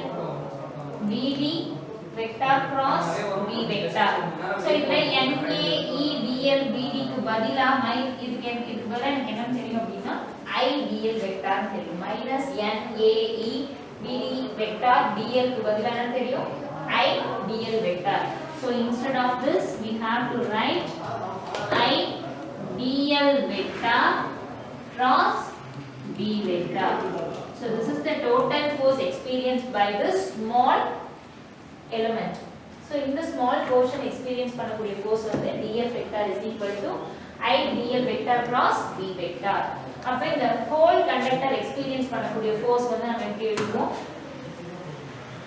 vd vector cross v vector. So இதுல n a e dl vd க்கு பதிலா இதுக்கு பதிலா எனக்கு என்ன தெரியும் அப்படினா I dl வெக்டார் தெரியும் minus n a e vd vector dl க்கு பதிலா என்ன தெரியும் I dl vector. So instead of this we have to write I dl vector cross v vector. So this is the total force experienced by this small element. So in the small portion experienced பண்ணக்கூடிய force வந்து df vector is equal to I dl vector cross v vector. அப்ப இந்த whole conductor experience பண்ணக்கூடிய force வந்து நம்ம எப்படி எழுதுவோம்,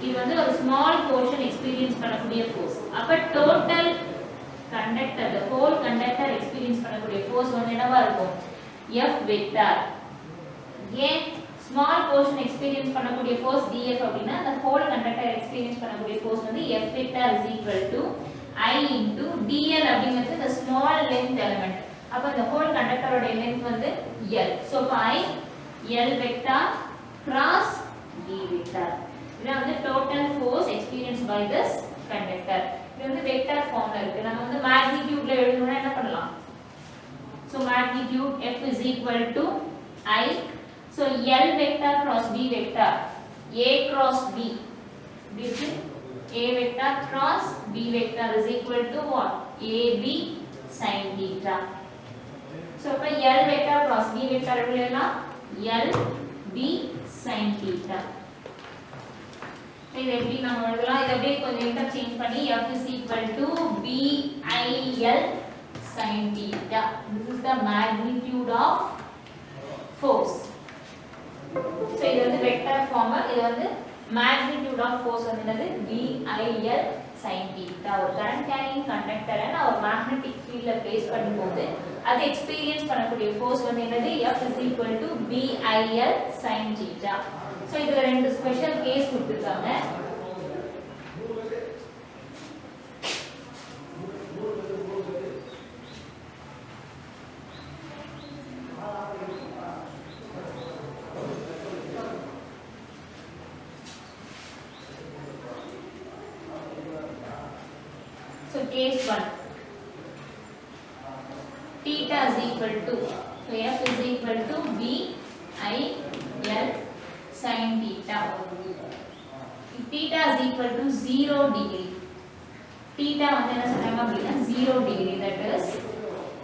இது வந்து ஒரு small portion experience பண்ணக்கூடிய force. அப்ப total conductor the whole conductor experience பண்ணக்கூடிய force வந்து என்னவா இருக்கும் f vector. ஏன் small portion experience பண்ணக்கூடிய force df அப்படினா the whole conductor experience பண்ணக்கூடிய force வந்து f vector is equal to I into dl அப்படிங்கிறது the small length element. அப்ப the whole conductor ஓட length வந்து l. So I l vector cross v vector. இது வந்து total force experienced by this conductor. இது வந்து vector ஃபார்ம்ல இருக்கு. நம்ம வந்து மேக்னிட்யூட்ல எழுதணும்னா என்ன பண்ணலாம்? So magnitude F is equal to I. So L vector cross B vector. A cross B. This is A vector cross B vector is equal to what? AB sin theta. So அப்ப L vector cross B vector எழுதலாம் L B sin theta. இது எப்படி நாம எழுதலாம், இத அப்படியே கொஞ்சம் interchange பண்ணி F is equal to BIL sin theta. This is the magnitude of force. So இது வந்து வெக்டர் ஃபார்ம், இது வந்து magnitude of force வந்து என்னது BIL sin theta. ஒரு current carrying conductor and ஒரு magnetic fieldல place பண்ணும்போது அது எக்ஸ்பீரியன்ஸ் பண்ணக்கூடிய force வந்து என்னது F is equal to BIL sin theta. So இதுல ரெண்டு ஸ்பெஷல் கேஸ் கொடுத்திருக்காங்க. So case 1 theta is equal to, so F is equal to BIL sin theta. If theta is equal to 0 degree, theta வந்து என்ன சொல்றாங்க அப்படினா 0 degree, that is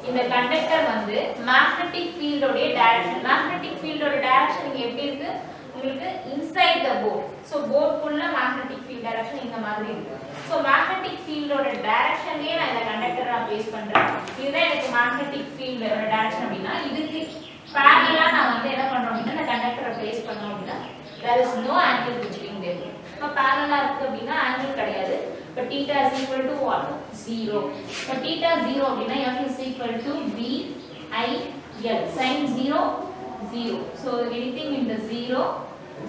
இந்த conductor வந்து magnetic field உடைய direction, magnetic field உடைய direction இங்க எப்படி இருக்கு உங்களுக்கு inside the board. So board குள்ள magnetic field direction இந்த மாதிரி இருக்கு. So magnetic field ஓட directionலயே நான் இந்த கண்டக்டரை place பண்றேன். இதுதான் எனக்கு magnetic field ஓட direction அப்படினா இதுக்கு parallel நான் வந்து என்ன பண்றோம் அப்படினா இந்த கண்டக்டரை place பண்ணோம் அப்படினா there is no angle between them. அப்ப parallel இருக்கு அப்படினா angle கிடையாது. But theta is equal to what? 0. So theta 0 அப்படினா F is equal to BIL sin 0 0. So anything in the 0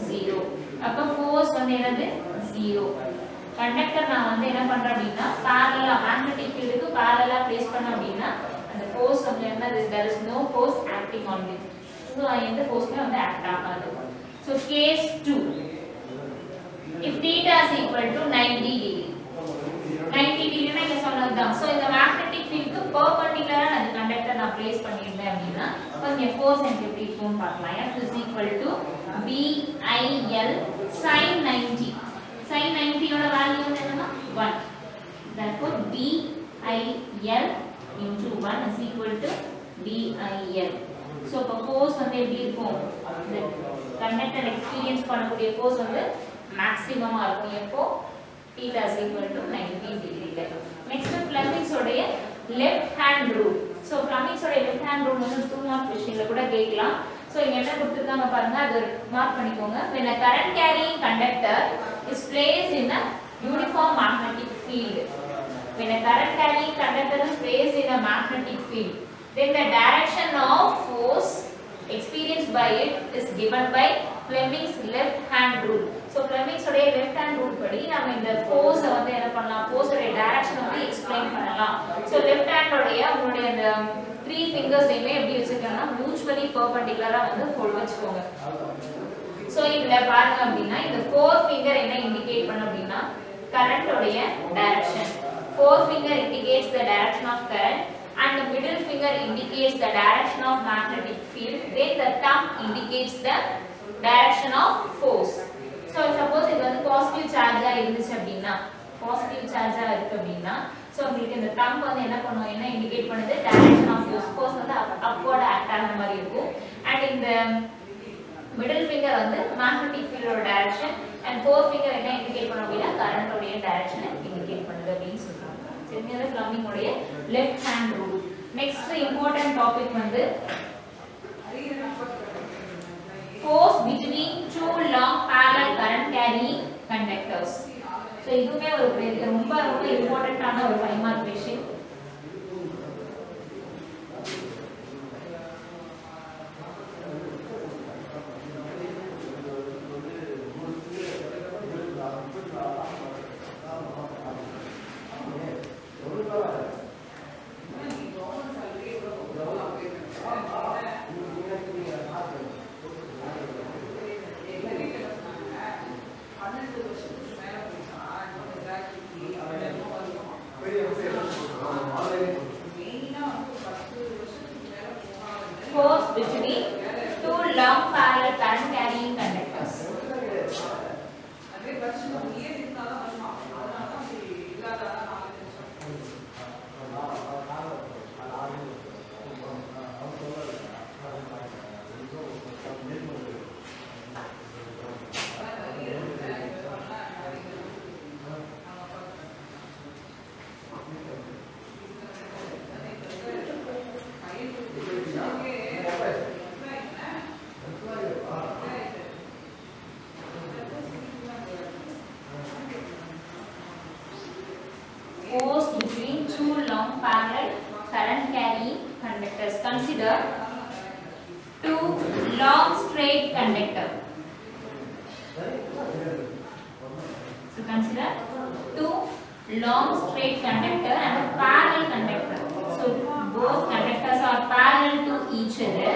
0. அப்ப force வந்து என்னது 0. கண்டக்டர் நான் வந்து என்ன பண்றேன் அப்படினா parallel magnetic field க்கு parallel place பண்ண அப்படினா அந்த force வந்து என்னது there is no force acting on it. So எந்த force-மே வந்து act ஆகாது. So case 2, if theta is equal to 90 degree, நீங்க சொன்னதுதான். சோ இந்த மேக்னெட்டிக் ஃபீல்ட்க்கு பெர்பெண்டிகுலரா அந்த கண்டக்டர் நான் பிளேஸ் பண்ணிருந்தேன் அப்படினா கொஞ்சம் ஃபோர்ஸ் எனக்கு எப்படி இருக்கும்னு பார்க்கலாம். F is equal to BIL sin 90. sin 90 ஓட வேல்யூ என்னன்னா 1. Therefore BIL into 1 is equal to BIL. So இப்போ ஃபோர்ஸ் வந்து எப்படி இருக்கும்? இந்த கண்டக்டர் எக்ஸ்பீரியன்ஸ் பண்ணக்கூடிய ஃபோர்ஸ் வந்து மேக்ஸிமமா இருக்கும். எப்போ theta is equal to 90 degree. Next Fleming's உடைய left hand rule. So Fleming's உடைய left hand rule வந்து 2 மார்க் क्वेश्चनல கூட கேட்கலாம். So இங்க என்ன கொடுத்திருக்காங்க பாருங்க, அது மார்க் பண்ணிக்கோங்க. When a current carrying conductor is placed in a uniform magnetic field. When a current carrying conductor is placed in a magnetic field, then the direction of force experienced by it is given by Fleming's left hand rule. So Fleming's உடைய left hand rule படி நாம இந்த force வந்து என்ன பண்ணலாம், force உடைய direction வந்து explain பண்ணலாம். So left hand உடைய உங்களுடைய அந்த 3 fingers மே எப்படி வச்சிருக்காங்கன்னா mutually perpendicular வந்து hold வச்சுக்கோங்க. So இதுல பாருங்க அப்படினா இந்த 4 finger என்ன indicate பண்ண அப்படினா current உடைய direction. 4 finger indicates the direction of current and the middle finger indicates the direction of magnetic field. Then the thumb indicates the direction of force. So suppose இது வந்து பாசிட்டிவ் சார்ஜா இருந்துச்சு அப்படினா, positive சார்ஜா இருக்கு அப்படினா, so உங்களுக்கு இந்த thumb வந்து என்ன பண்ணும், என்ன இண்டிகேட் பண்ணுது, direction of force. force வந்து upward act ஆன மாதிரி இருக்கும். And இந்த middle finger வந்து magnetic field ஓட direction and fourth finger என்ன இண்டிகேட் பண்ணும் அப்படினா current உடைய direction இண்டிகேட் பண்ணுது அப்படினு சொல்றாங்க. சரிங்களா? Fleming உடைய left hand rule. Next important topic வந்து force between two long parallel current carrying conductors. So இதுமே ஒரு ரொம்ப ரொம்ப இம்பார்ட்டன்ட்டான ஒரு 5 mark question. Force between two long parallel current carrying conductors. Force between two long parallel current carrying conductors. Consider two long straight conductor. So consider two long straight conductor and a parallel conductor. So both conductors are parallel to each other.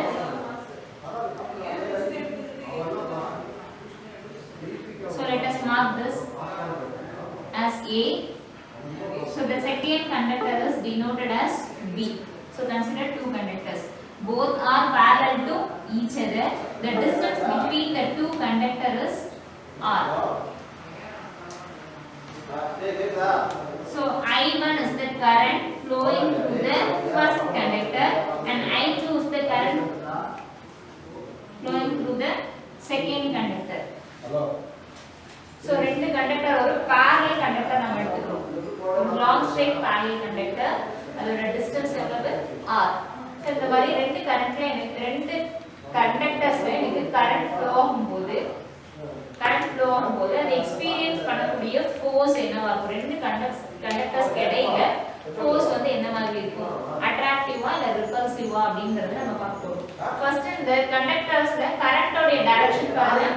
So let us mark this as A. So the second conductor is denoted as B. So consider two conductors. Both are parallel to each other. The distance between the two conductors is R. So I1 is the current flowing through the first conductor and I2 is the current flowing through the second conductor. So ரெண்டு conductor ஒரு parallel conductor நம்ம எடுத்துக்கிறோம். ஒரு long straight parallel conductor, அதோட distance எவ்வளவு r. So இந்த மாதிரி ரெண்டு கரண்ட்ல எனக்கு ரெண்டு கண்டக்டர்ஸ்ல எனக்கு கரண்ட் ஃப்ளோ ஆகும்போது அது எக்ஸ்பீரியன்ஸ் பண்ணக்கூடிய ஃபோர்ஸ் என்னவா இருக்கும், ரெண்டு கண்டக்டர்ஸ்க்கு இடையில ஃபோர்ஸ் வந்து என்ன மாதிரி இருக்கும், அட்ராக்டிவா இல்ல ரிபல்சிவா அப்படிங்கறத நம்ம பார்க்க போறோம். ஃபர்ஸ்ட் இந்த கண்டக்டர்ஸ்ல கரண்டோட டைரக்ஷன் பாருங்க,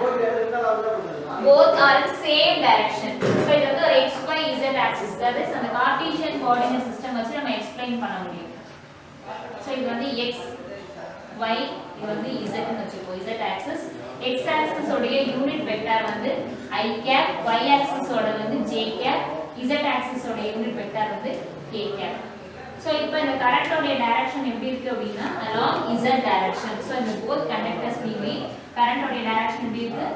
both are in same direction. So இது வந்து ஒரு xy z axis, that is அந்த கார்ட்டீசியன் கோஆர்டினேட் சிஸ்டம் வச்சு நம்ம எக்ஸ்பிளைன் பண்ண முடியும். So இது வந்து x y, இது வந்து z ன்னு வெச்சுக்கோ, z axis. x axis உடைய யூனிட் வெக்டார் வந்து i cap, y axis ஓட வந்து j cap, z axis உடைய யூனிட் வெக்டார் வந்து So இப்போ இந்த கரண்டோட டைரக்ஷன் எப்படி இருக்கு அப்படினா along z direction. So இந்த both conductors will கரண்டோட டைரக்ஷன் எப்படி இருக்கு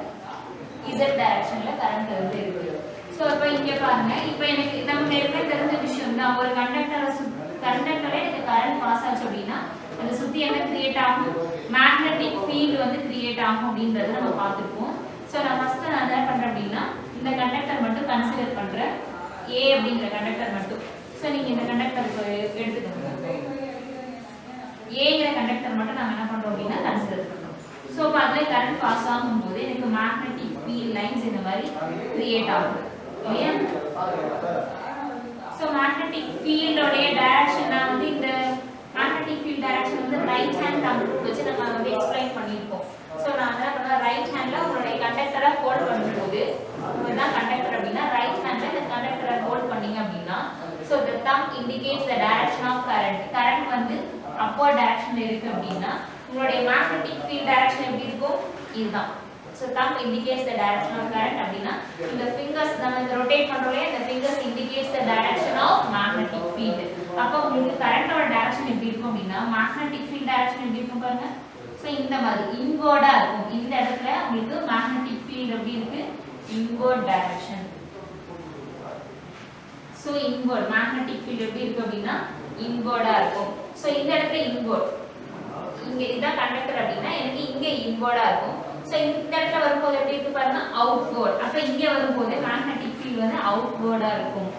z டைரக்ஷன்ல கரண்ட் வந்து இருக்கு. So இப்போ இங்க பாருங்க இப்போ எனக்கு நமக்கு ஏற்கனவே தெரிஞ்ச விஷயம் தான் ஒரு கண்டக்டரே இந்த கரண்ட் பாஸ் ஆச்சு அப்படினா அந்த சுத்தி என்ன கிரியேட் ஆகும் மேக்னெட்டிக் ஃபீல்ட் வந்து கிரியேட் ஆகும் அப்படிங்கறத நம்ம பார்த்திருப்போம். So நான் ஃபர்ஸ்ட் நான் என்ன பண்றேன் அப்படினா இந்த கண்டக்டர் மட்டும் கன்சிடர் பண்றேன் A அப்படிங்கற கண்டக்டர் மட்டும். So நீங்க இந்த கண்டக்டர் எடுத்துக்கோங்க. Aங்கற கண்டக்டர் மட்டும் நாம என்ன பண்றோம் அப்படினா கன்சிடர் பண்றோம். So அப்ப அதுல கரண்ட் பாஸ் ஆகும்போது எனக்கு மேக்னெட்டிக் ஃபீல்ட் லைன்ஸ் இந்த மாதிரி கிரியேட் ஆகும். ஓகே? So மேக்னெட்டிக் ஃபீல்ட் உடைய டைரக்ஷன் நான் வந்து இந்த மேக்னெட்டிக் ஃபீல்ட் டைரக்ஷன் வந்து ரைட் ஹேண்ட் கண்ட்ரோல் வச்சு நம்ம வந்து எக்ஸ்பிளைன் பண்ணிருப்போம். So நான் என்ன பண்றேன் ரைட் ஹேண்ட்ல உங்களுடைய கண்டக்டரை ஹோல்ட் பண்ணும்போது இதுதான் கண்டக்டர் அப்படினா ரைட் ஹேண்ட்ல இந்த கண்டக்டரை ஹோல்ட் பண்ணீங்க அப்படினா so the thumb indicates the direction of current வந்து upward directionல இருக்கு அப்படினா உங்களுடைய magnetic field direction எப்படி இருக்கும் இதுதான். So thumb indicates the direction of current அப்படினா இந்த fingers நம்ம ரொட்டேட் பண்றோம்ல இந்த fingers indicates the direction of magnetic field. அப்ப உங்களுக்கு கரண்டோட டைரக்ஷன் எப்படி இருக்கும் அப்படினா magnetic field direction எப்படி இருக்கும் பாருங்க. So இந்த மாதிரி இன்வர்டா இருக்கும். இந்த இடத்துல உங்களுக்கு magnetic field எப்படி இருக்கு inward direction. So inward magnetic field எப்படி இருக்கு அப்படினா inward-ஆ இருக்கும். So இந்த இடத்துல inward இங்க இத கண்டக்டர் அப்படினா எனக்கு இங்க inward-ஆ இருக்கும். So இந்த இடத்துல வரும்போது எப்படி இருக்கு பாருங்க outward. அப்ப இங்க வரும்போது magnetic field வந்து outward-ஆ இருக்கும்.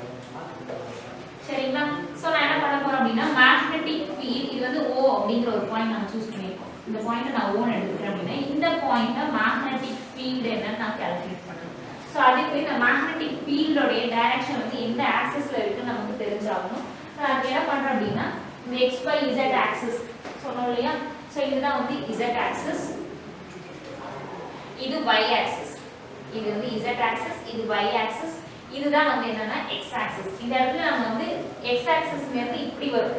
சரிங்களா? So நான் என்ன பண்ண போறேன் அப்படினா magnetic field இது வந்து O அப்படிங்கற ஒரு பாயிண்ட் நான் சூஸ் பண்ணிருக்கோம். இந்த பாயிண்ட நான் O ன்னு எடுத்துக்கிறேன் அப்படினா இந்த பாயிண்ட magnetic field என்னன்னு நான் கால்குலேட் பண்ணனும். So அதுக்கு இந்த magnetic field உடைய டைரக்ஷன் வந்து எந்த ஆக்சிஸ்ல இருக்குன்னு நமக்கு தெரிஞ்சாகணும். நான் என்ன பண்றேன் அப்படினா இந்த xy z ஆக்சிஸ் சொன்னோம் இல்லையா? So இதுதான் வந்து z ஆக்சிஸ். இது y ஆக்சிஸ். இது வந்து z ஆக்சிஸ், இது y ஆக்சிஸ். இதுதான் வந்து என்னன்னா x ஆக்சிஸ். இந்த இடத்துல நம்ம வந்து x ஆக்சிஸ்ங்கிறது இப்படி வரும்.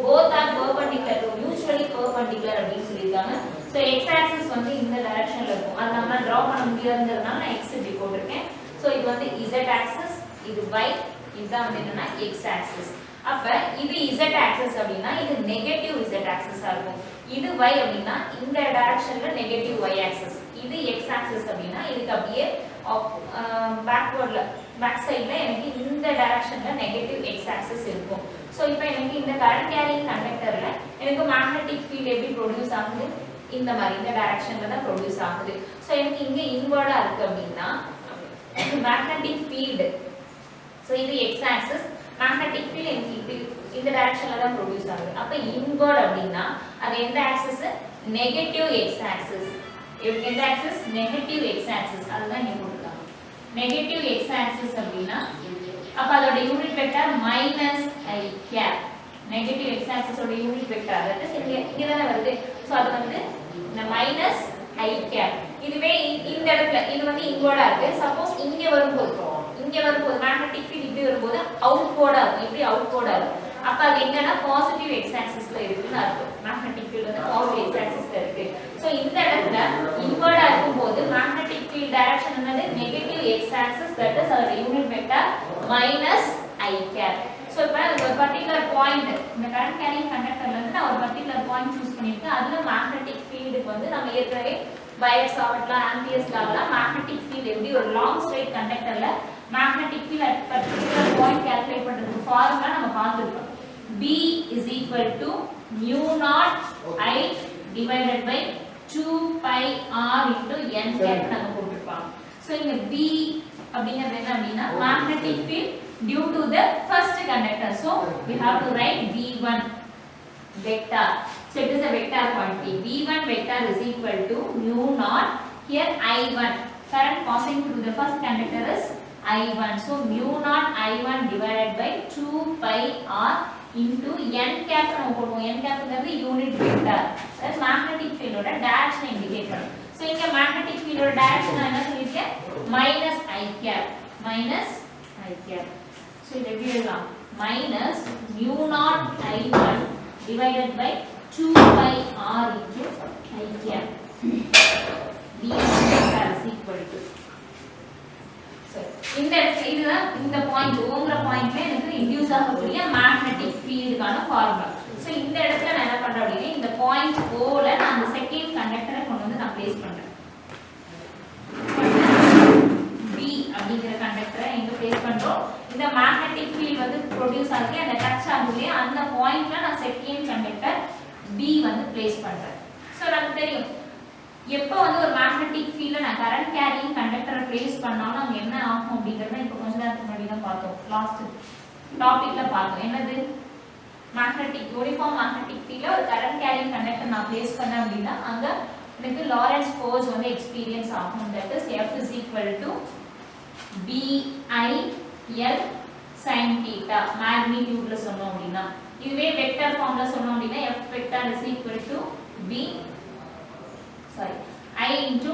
both are perpendicular to mutually perpendicular அப்படினு சொல்லிருக்காங்க. So x axis வந்து இந்த டைரக்ஷன்ல இருக்கும். அது நம்ம டிரா பண்ண முடியாதுன்றதனால நான் x இப்படி போட்டுருக்கேன். So இது வந்து z axis, இது y, இதுதான் வந்து என்னன்னா x axis. அப்ப இது z axis அப்படினா இது நெகட்டிவ் z axis-ஆ இருக்கும். இது y அப்படினா இந்த டைரக்ஷன்ல நெகட்டிவ் y axis. இது x axis அப்படினா இதுக்கு அப்படியே பேக்வர்ட்ல பேக் சைடுல எனக்கு இந்த டைரக்ஷன்ல நெகட்டிவ் x axis இருக்கும். So இப்போ எனக்கு இந்த கரண்ட் கேரியிங் கண்டக்டர்ல எனக்கு மேக்னெட்டிக் ஃபீல்ட் எப்படி ப்ரொடியூஸ் ஆகுது இந்த மாதிரி இந்த டைரக்ஷன்ல தான் ப்ரொடியூஸ் ஆகுது. சோ எனக்கு இங்க இன்வர்டா இருக்கு அப்படினா மேக்னெட்டிக் ஃபீல்ட் சோ இது x ஆக்சிஸ் மேக்னெட்டிக் ஃபீல்ட் எனக்கு இந்த டைரக்ஷன்ல தான் ப்ரொடியூஸ் ஆகுது. அப்ப இன்வர்ட் அப்படினா அது எந்த ஆக்சிஸ் நெகட்டிவ் x ஆக்சிஸ். எந்த ஆக்சிஸ் நெகட்டிவ் x ஆக்சிஸ் அதுதான் இங்க போட்டுருக்காங்க. நெகட்டிவ் x ஆக்சிஸ் அப்படினா அப்ப அதோட unit vector -i cap. Negative x axis ஓட யூனிட் வெக்டர் that is இங்க தான வருது. சோ அது வந்து இந்த -i cap. இதுவே இந்த இடத்துல இது வந்து இன்வர்டா இருக்கு. சப்போஸ் இங்க வரும்போது மேக்னெட்டிக் ஃபீல்ட் இப்படி வரும்போது அவுட்வர்டா இருக்கும். இப்படி அவுட்வர்டா இருக்கும். அப்ப அது என்னன்னா பாசிட்டிவ் x ஆக்சிஸ்ல இருக்குன்னு அர்த்தம். மேக்னெட்டிக் ஃபீல்ட் வந்து பாசிட்டிவ் x ஆக்சிஸ்ல இருக்கு. சோ இந்த இடத்துல இன்வர்டா இருக்கும்போது மேக்னெட்டிக் ஃபீல்ட் டைரக்ஷன் என்னது negative x axis that is அதோட unit vector -i cap. So இப்போ ஒரு பர்టిక్యులர் பாயிண்ட் இந்த கரண்ட் கேரியிங் கண்டக்டர்ல இருந்து நான் ஒரு பர்టిక్యులர் பாயிண்ட் சூஸ் பண்ணிருக்கேன். அதுல மேக்னெட்டிக் ஃபீல்டுக்கு வந்து நம்ம ஏற்கனவே பையர்ஸ் ஆவட்லாம் ஆம்பியர்ஸ் லால மேக்னெட்டிக் ஃபீல்ட் எப்படி ஒரு லாங் ஸ்ட்ரைட் கண்டக்டர்ல magnetic field at particular point calculate பண்றதுக்கு ஃபார்முலா நம்ம பார்த்திருக்கோம். B is equal to mu naught I divided by 2 pi r into n cap நம்ம போட்டுருப்பாங்க. சோ இங்க B அப்படிங்கிறது என்ன அப்படினா magnetic field due to the first conductor. So we have to write V1 vector. So it is a vector quantity. V1 vector is equal to mu naught. Here I1 current passing through the first conductor is I1. So mu naught I1 divided by 2 pi r into n cap நம்ம போடுவோம். n capங்கிறது unit vector. அது magnetic ஃபீல்டோட டைரக்ஷனை indicate பண்ணும். So இங்க magnetic ஃபீல்டோட direction நான் என்ன சொல்லிருக்கேன் -i cap -i cap. So இத எப்படி எழுதலாம் -mu naught I1 divided by 2 pi r into i cap. V1 vector is equal to இந்த இதுதான் இந்த பாயிண்ட் ஓங்கற பாயிண்ட்ல எனக்கு இன்டியூஸ் ஆகக்கூடிய மேக்னெட்டிக் ஃபீல்டுக்கான ஃபார்முலா. ஸோ இந்த இடத்துல நான் என்ன பண்றேன் அப்படின்னா இந்த பாயிண்ட் ஓல நான் அந்த செகண்ட் கண்டக்டரை கொண்டு வந்து நான் பிளேஸ் பண்றேன். பி அப்படிங்கிற கண்டக்டரை எங்க பிளேஸ் பண்றோம், இந்த மேக்னெட்டிக் ஃபீல்ட் வந்து ப்ரொடியூஸ் ஆகி அந்த டச் ஆகுதுலயே அந்த பாயிண்ட்ல நான் செகண்ட் கண்டக்டர் பி வந்து பிளேஸ் பண்றேன். ஸோ நமக்கு தெரியும் எப்போ வந்து ஒரு மேக்னெட்டிக் ஃபீல்ட்ல நான் கரண்ட் கேரியிங் கண்டக்டரை பிளேஸ் பண்ணாலும் அங்க என்ன ஆகும் அப்படிங்கறத இப்போ கொஞ்ச நேரத்துக்கு முன்னாடி தான் பார்த்தோம். லாஸ்ட் டாபிக்ல பார்த்தோம். என்னது, மேக்னெட்டிக் யூனிஃபார்ம் மேக்னெட்டிக் ஃபீல்ட்ல ஒரு கரண்ட் கேரியிங் கண்டக்டர் நான் பிளேஸ் பண்ணேன் அப்படின்னா அங்க எனக்கு லாரன்ஸ் ஃபோர்ஸ் வந்து எக்ஸ்பீரியன்ஸ் ஆகும். That is F is equal to BIL sin theta மேக்னிட்யூட்ல சொன்னோம் அப்படின்னா. இதுவே வெக்டர் ஃபார்ம்ல சொன்னோம் அப்படின்னா F vector is equal to I into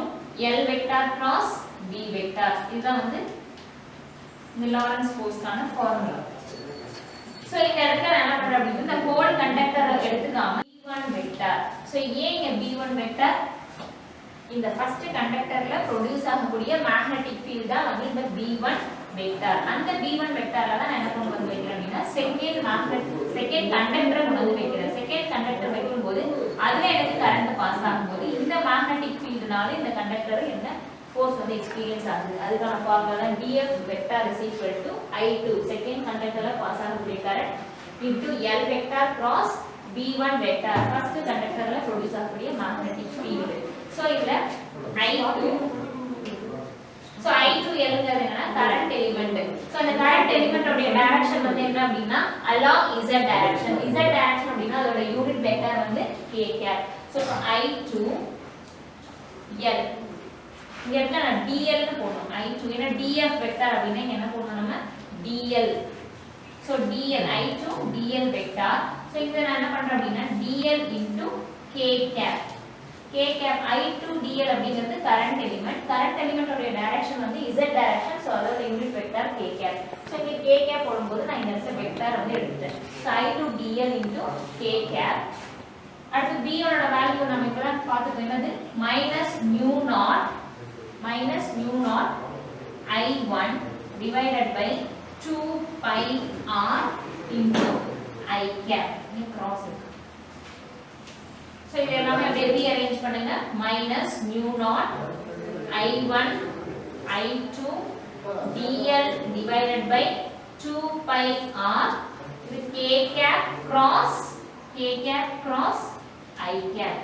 L vector cross B vector. இதுதான் வந்து இந்த லாரன்ஸ் ஃபோர்ஸ்க்கான ஃபார்முலா. சோ இந்த இடத்துல என்ன பண்றோம் அப்படினா இந்த ஹோல் கண்டக்டரை எடுத்துக்காம B1 வெக்டர். சோ ஏன் இங்க B1 வெக்டர், இந்த ஃபர்ஸ்ட் கண்டக்டர்ல ப்ரொடியூஸ் ஆகக்கூடிய மேக்னெட்டிக் ஃபீல்ட் தான் வந்து இந்த B1 வெக்டர். அந்த B1 வெக்டர்ல தான் நான் என்ன கொண்டு வந்து வைக்கிறேன் அப்படினா செகண்ட் கண்டக்டரை கொண்டு வந்து வைக்கிறேன். செகண்ட் கண்டக்டர் வைக்கும்போது அதுல எனக்கு கரண்ட் பாஸ் ஆகும்போது இந்த மேக்னெட்டிக் ஃபீல்ட்னால இந்த கண்டக்டர் என்ன ஃபோர்ஸ் வந்து எக்ஸ்பீரியன்ஸ் ஆகுது. அதுக்கான ஃபார்முலா தான் dF vector is equal to I2 second கண்டக்டர்ல பாஸ் ஆகக்கூடிய current into L vector cross B1 vector first கண்டக்டர்ல ப்ரொடியூஸ் ஆகக்கூடிய மேக்னெட்டிக் ஃபீல்ட். சோ இதுல I2 சோ I2 எல்ங்கிறது என்னன்னா கரண்ட் எலிமெண்ட். சோ அந்த கரண்ட் எலிமெண்ட் உடைய டைரக்ஷன் வந்து என்ன அப்படினா along z direction. z direction அப்படினா அதோட யூனிட் வெக்டர் வந்து k cap. So I2 L இங்க என்ன dl னு போடணும். I2 ஏனா df வெக்டர் அப்படினா என்ன போடணும் நம்ம dl. So dl I2 dl vector. So இங்க நான் என்ன பண்றேன் அப்படினா dl k cap. k cap I2 dl அப்படிங்கிறது கரண்ட் எலிமெண்ட். கரண்ட் எலிமெண்ட் உடைய டைரக்ஷன் வந்து z டைரக்ஷன். சோ அதோட unit vector k cap. So இங்க k cap போடும்போது நான் இந்த இடத்துல வெக்டர் வந்து எடுத்துட்டேன். So I2 dl k cap. அடுத்து b ஓட வேல்யூ நம்ம இப்பலாம் பார்த்துட்டோம். என்னது -mu0 I1 divided by 2 pi r into I cap. இது கிராஸ் இருக்கு. சோ இது எல்லாமே அப்படியே ரீஅரேஞ்ச் பண்ணுங்க. -mu0 I1 I2 dl divided by 2 pi r இது k cap cross I cap.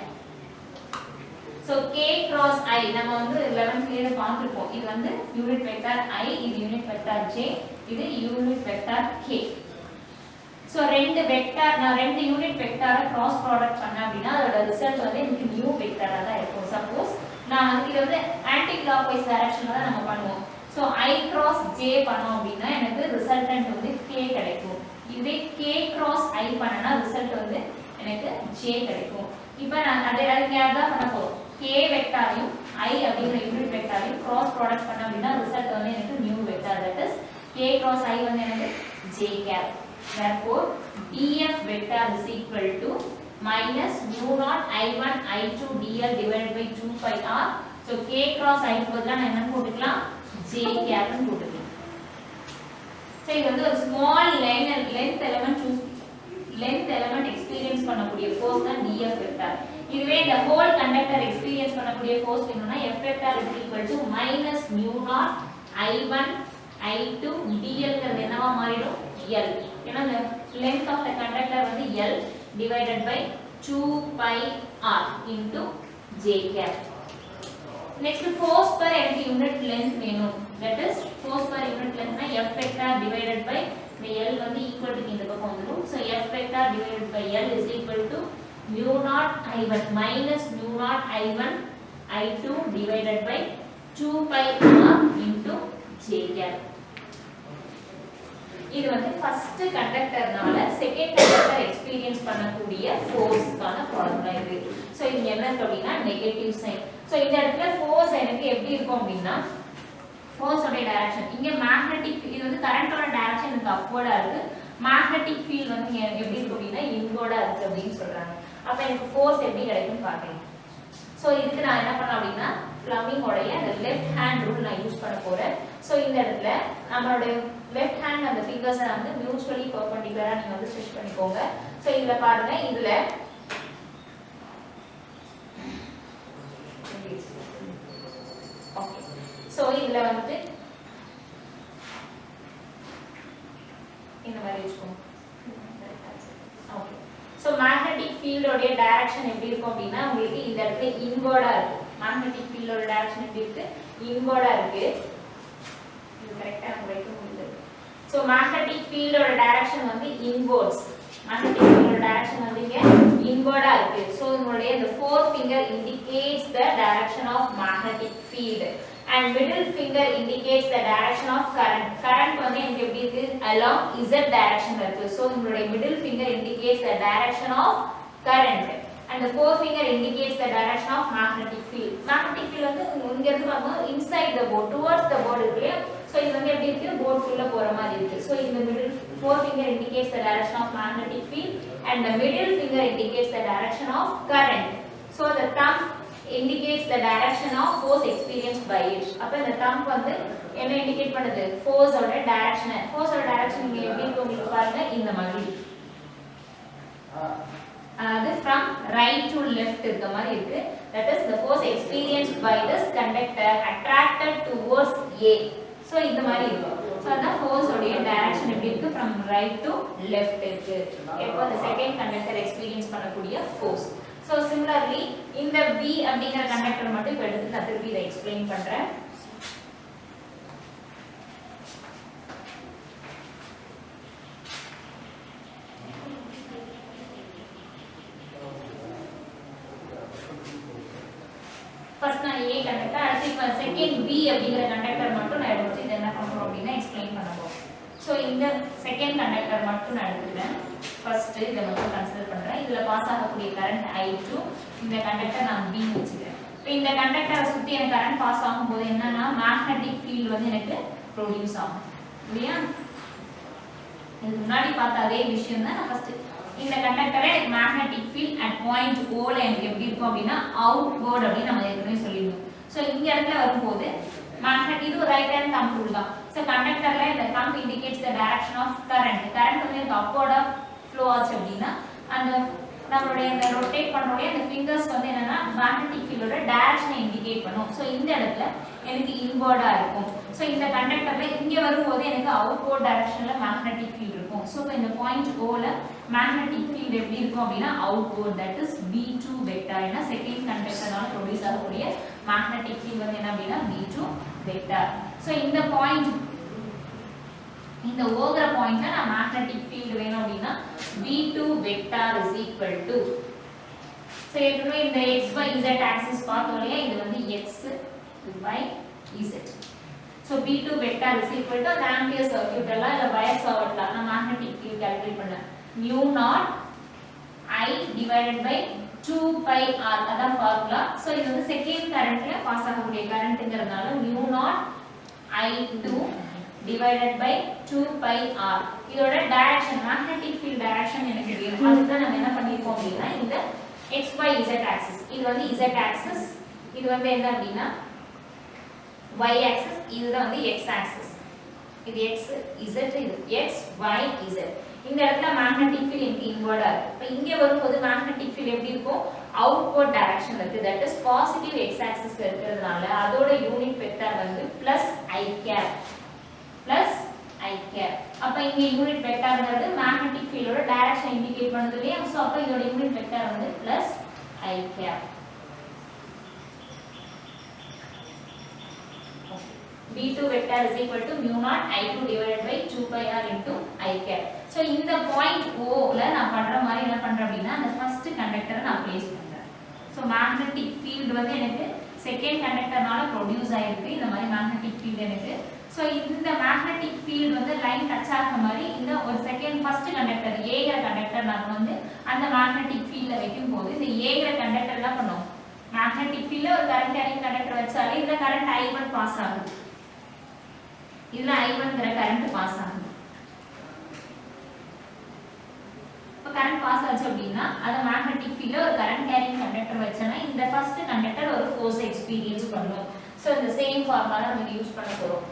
So k cross I நம்ம வந்து 11th ல பார்த்திருப்போம். இது வந்து யூனிட் வெக்டர் I, இது யூனிட் வெக்டர் J, இது யூனிட் வெக்டர் K. சோ ரெண்டு வெக்டர் நான் ரெண்டு யூனிட் வெக்டரை கிராஸ் ப்ராடக்ட் பண்ண அப்படினா அதோட ரிசல்ட் வந்து எனக்கு நியூ வெக்டரா தான் இருக்கும். சப்போஸ் நான் வந்து இது வந்து ஆன்டி கிளாக்வைஸ் டைரக்ஷன்ல தான் நம்ம பண்ணுவோம். சோ I cross J பண்ணோம் அப்படினா எனக்கு ரிசல்டன்ட் வந்து K கிடைக்கும். இதே K cross I பண்ணனா ரிசல்ட் வந்து எனக்கு J கிடைக்கும். இப்போ நான் அதுக்கு அதான் பண்ண போறோம். K வெக்டரையும் I அப்படிங்கிற யூனிட் வெக்டரையும் கிராஸ் ப்ராடக்ட் பண்ண அப்படினா ரிசல்ட் வந்து எனக்கு new vector. That is K cross I வந்து எனக்கு J cap. Therefore dF vector is equal to -mu0 I1 I2 dl divided by 2 pi r. So K cross I பதிலா நான் என்ன போட்டுக்கலாம், J cap னு போட்டுக்கலாம். சோ இது வந்து ஒரு ஸ்மால் லெந்த் எலிமெண்ட் எக்ஸ்பீரியன்ஸ் பண்ணக்கூடிய ஃபோர்ஸ் தான் dF vector. இதுவே இந்த ஹோல் கண்டக்டர் எக்ஸ்பீரியன்ஸ் பண்ணக்கூடிய ஃபோர்ஸ் வேணும்னா F vector is equal to -mu0 I1 I2 dl ங்கிறது என்னவா மாறிடும் L. ஏன்னா the length of the conductor வந்து L divided by 2 pi r into J cap. Next force per எனக்கு unit length வேணும். That is force per unit length னா F vector divided by the L வந்து equal to இந்த பக்கம் வந்துரும். So F vector divided by L is equal to mu0 I1 minus mu0 I1 I2 divided by 2 pi r into J cap. இது வந்து first கண்டக்டர்னால second conductor experience பண்ணக்கூடிய ஃபோர்ஸ்க்கான formula இது. So இங்க என்ன இருக்கு அப்படினா நெகட்டிவ் சைன். சோ இந்த இடத்துல ஃபோர்ஸ் எனக்கு எப்படி இருக்கும் அப்படினா ஃபோர்ஸ் ஓட டைரக்ஷன் இங்க மேக்னெட்டிக் இது வந்து கரண்டோட டைரக்ஷன் எனக்கு அப்வர்டா இருக்கு. மேக்னெட்டிக் ஃபீல்ட் வந்து எப்படி இருக்கு அப்படினா இன்வர்டா இருக்கு அப்படினு சொல்றாங்க. அப்ப எனக்கு ஃபோர்ஸ் எப்படி கிடைக்கும் பாருங்க. சோ இதுக்கு நான் என்ன பண்ணலாம் அப்படினா ஃப்ளமிங்கோடைய அந்த லெஃப்ட் ஹேண்ட் ரூல் நான் யூஸ் பண்ண போறேன். ஸோ இந்த இடத்துல நம்மளுடைய லெஃப்ட் ஹேண்ட் அந்த ஃபிங்கர்ஸை வந்து மியூச்சுவலி பெர்பெண்டிகுலரா நீங்க வந்து ஸ்டிச் பண்ணிக்கோங்க. ஸோ இதுல பாருங்க, இதுல ஓகே. ஸோ இதுல வந்து இந்த மாதிரி வச்சுக்கோங்க. ஓகே. ஸோ மேக்னெட்டிக் ஃபீல்டோடைய டைரக்ஷன் எப்படி இருக்கும் அப்படின்னா உங்களுக்கு இந்த இடத்துல இன்வர்டா இருக்கு. மேக்னெட்டிக் ஃபீல்டோட டைரக்ஷன் எப்படி இருக்கு? இன்வர்டா இருக்கு. இது கரெக்ட்டா நம்ம வைக்க முடியல. ஸோ மேக்னெட்டிக் ஃபீல்டோட டைரக்ஷன் வந்து இன்வர்ட்ஸ். மேக்னெட்டிக் ஃபீல்டோட டைரக்ஷன் வந்து இங்க இன்வர்டா இருக்கு. ஸோ உங்களுடைய இந்த four finger indicates the direction of magnetic field and middle finger indicates the direction of current. Current வந்து எனக்கு எப்படி இருக்கு? along z direction இருக்கு. So உங்களுடைய middle finger indicates the direction of current and the forefinger indicates the direction of magnetic field. Magnetic field வந்து இங்க இருந்து பாருங்க inside the board towards the board இருக்கு. So இது வந்து எப்படி இருக்கு? board குள்ள போற மாதிரி இருக்கு. So இந்த middle forefinger indicates the direction of magnetic field and the middle finger indicates the direction of current. So the thumb indicates the direction of force experienced by it. அப்ப இந்த thumb வந்து என்ன indicate பண்ணுது? force ஓட direction. force ஓட direction இங்க எப்படி இருக்கு உங்களுக்கு பாருங்க, இந்த மாதிரி. அது from right to left இருக்க மாதிரி இருக்கு. That is the force experienced by this conductor attracted towards A. So இந்த மாதிரி இருக்கு. So அதான் force ஓட direction எப்படி இருக்கு? from right to left இருக்கு. எப்போ the second conductor experience பண்ணக்கூடிய force. So similarly இந்த B அப்படிங்கற கண்டக்டர் மட்டும் இப்ப எடுத்து நான் திருப்பி இதை எக்ஸ்பிளைன் பண்றேன். ஃபர்ஸ்ட் நான் A கண்டக்டர், அடுத்து இப்ப செகண்ட் B அப்படிங்கற கண்டக்டர் மட்டும் நான் எடுத்து இத என்ன பண்றோம் அப்படினா எக்ஸ்பிளைன் பண்ணறோம். சோ இந்த செகண்ட் கண்டக்டர் மட்டும் நான் எடுத்துக்கிறேன். ஃபர்ஸ்ட் இத மட்டும் கன்சிடர் பண்றேன். இதுல பாஸ் ஆகக்கூடிய கரண்ட் I2, இந்த கண்டக்டர் நான் B வெச்சுக்கிறேன். இப்போ இந்த கண்டக்டரை சுத்தி எனக்கு கரண்ட் பாஸ் ஆகும்போது என்னன்னா மேக்னெட்டிக் ஃபீல்ட் வந்து எனக்கு ப்ரொடியூஸ் ஆகும். இல்லையா? இதுக்கு முன்னாடி பார்த்த அதே விஷயம் தான். நான் ஃபர்ஸ்ட் இந்த கண்டக்டரை எனக்கு magnetic field at point O ல எனக்கு எப்படி இருக்கும் அப்படினா அவுட்வர்ட் அப்படி நம்ம ஏற்கனவே சொல்லிருந்தோம். சோ இந்த இடத்துல வரும்போது மேக்னெட் இது ஒரு ரைட் ஹேண்ட் தம்ப் ரூல் தான். சோ கண்டக்டர்ல இந்த thumb indicates the direction of current. Current வந்து எனக்கு அப்வர்டா ஃப்ளோ ஆச்சு அப்படினா அந்த நம்மளுடைய இந்த ரொட்டேட் பண்ணோடைய அந்த ஃபிங்கர்ஸ் வந்து என்னன்னா மேக்னெட்டிக் ஃபீல்டோட டைரக்ஷனை இண்டிகேட் பண்ணும். சோ இந்த இடத்துல எனக்கு இன்வர்டா இருக்கும். சோ இந்த கண்டக்டர்ல இங்க வரும்போது எனக்கு அவுட்வர்ட் டைரக்ஷன்ல மேக்னெட்டிக் ஃபீல்ட் இருக்கும். சோ இந்த பாயிண்ட் O ல மேக்னெட்டிக் ஃபீல்ட் எப்படி இருக்கும் அப்படினா outward, that is B2 vector. ஏனா செகண்ட் கண்டக்டர்னால ப்ரொடியூஸ் ஆகக்கூடிய மேக்னெட்டிக் ஃபீல்ட் வந்து என்ன அப்படினா B2 வெக்டார். சோ இந்த பாயிண்ட் இந்த ஓவர பாயிண்ட்ல நான் மேக்னெட்டிக் ஃபீல்ட் வேணும் அப்படினா B2 vector is equal to, so ஏற்கனவே இந்த x y z axis பார்த்தோம் இல்லையா, இது வந்து x y z. so B2 vector is equal to the ampere circuit எல்லாம் இல்ல wire circuit நான் மேக்னெட்டிக் ஃபீல்ட் கால்குலேட் பண்ணேன். mu naught I divided by 2 pi r அதான் ஃபார்முலா. சோ இது வந்து செகண்ட் கரண்ட்ல பாஸ் ஆகக்கூடிய கரண்ட்ங்கறதால mu naught I2 divided by 2 pi r. இதோட டைரக்ஷன் மேக்னெட்டிக் ஃபீல்ட் டைரக்ஷன் எனக்கு தெரியும். அதுக்கு நம்ம என்ன பண்ணிருக்கோம் அப்படினா இந்த x y z axis, இது வந்து z axis, இது வந்து என்ன அப்படினா y axis, இதுதான் வந்து x axis. இது x z, இது x y z. இந்த இடத்துல மேக்னெட்டிக் ஃபீல்ட் எனக்கு இன்வர்டா இருக்கு. இப்போ இங்க வரும்போது மேக்னெட்டிக் ஃபீல்ட் எப்படி இருக்கும்? அவுட்வர்ட் டைரக்ஷன்ல இருக்கு. தட் இஸ் பாசிட்டிவ் x axisல இருக்கிறதுனால அதோட யூனிட் வெக்டார் வந்து +i cap +i cap. அப்ப இங்க யூனிட் வெக்டார்ங்கிறது மேக்னெட்டிக் ஃபீல்டோட டைரக்ஷன் இண்டிகேட் பண்ணுது இல்லையா? சோ அப்ப இதோட யூனிட் வெக்டார் வந்து +i cap. B2 vector is equal to mu naught I2 divided by 2 pi r into I cap. So இந்த பாயிண்ட் O ல நான் பண்ற மாதிரி என்ன பண்றேன் அப்படினா அந்த ஃபர்ஸ்ட் கண்டக்டரை நான் பிளேஸ் பண்றேன். சோ மேக்னெட்டிக் ஃபீல்ட் வந்து எனக்கு செகண்ட் கண்டக்டர்னால ப்ரொடியூஸ் ஆயிருக்கு. இந்த மாதிரி மேக்னெட்டிக் ஃபீல்ட் எனக்கு. சோ இந்த மேக்னெட்டிக் ஃபீல்ட் வந்து லைன் டச் ஆகுற மாதிரி இந்த ஒரு செகண்ட் ஃபர்ஸ்ட் கண்டக்டர் ஏங்கற கண்டக்டர் நான் வந்து அந்த மேக்னெட்டிக் ஃபீல்ட்ல வைக்கும்போது இந்த ஏங்கற கண்டக்டர் என்ன பண்ணும்? மேக்னெட்டிக் ஃபீல்ட்ல ஒரு கரண்ட் கேரிங் கண்டக்டர் வச்சாலே இந்த கரண்ட் I1 பாஸ் ஆகுது. இதுல I1ங்கற கரண்ட் பாஸ் ஆகுது. இப்ப கரண்ட் பாஸ் ஆச்சு அப்படின்னா அது மேக்னெட்டிக் ஃபீல்ட்ல ஒரு கரண்ட் கேரிங் கண்டக்டர் வச்சனா இந்த ஃபர்ஸ்ட் கண்டக்டர் ஒரு ஃபோர்ஸ் எக்ஸ்பீரியன்ஸ் பண்ணும். சோ இந்த சேம் ஃபார்முலா தான் நம்ம யூஸ் பண்ண போறோம்.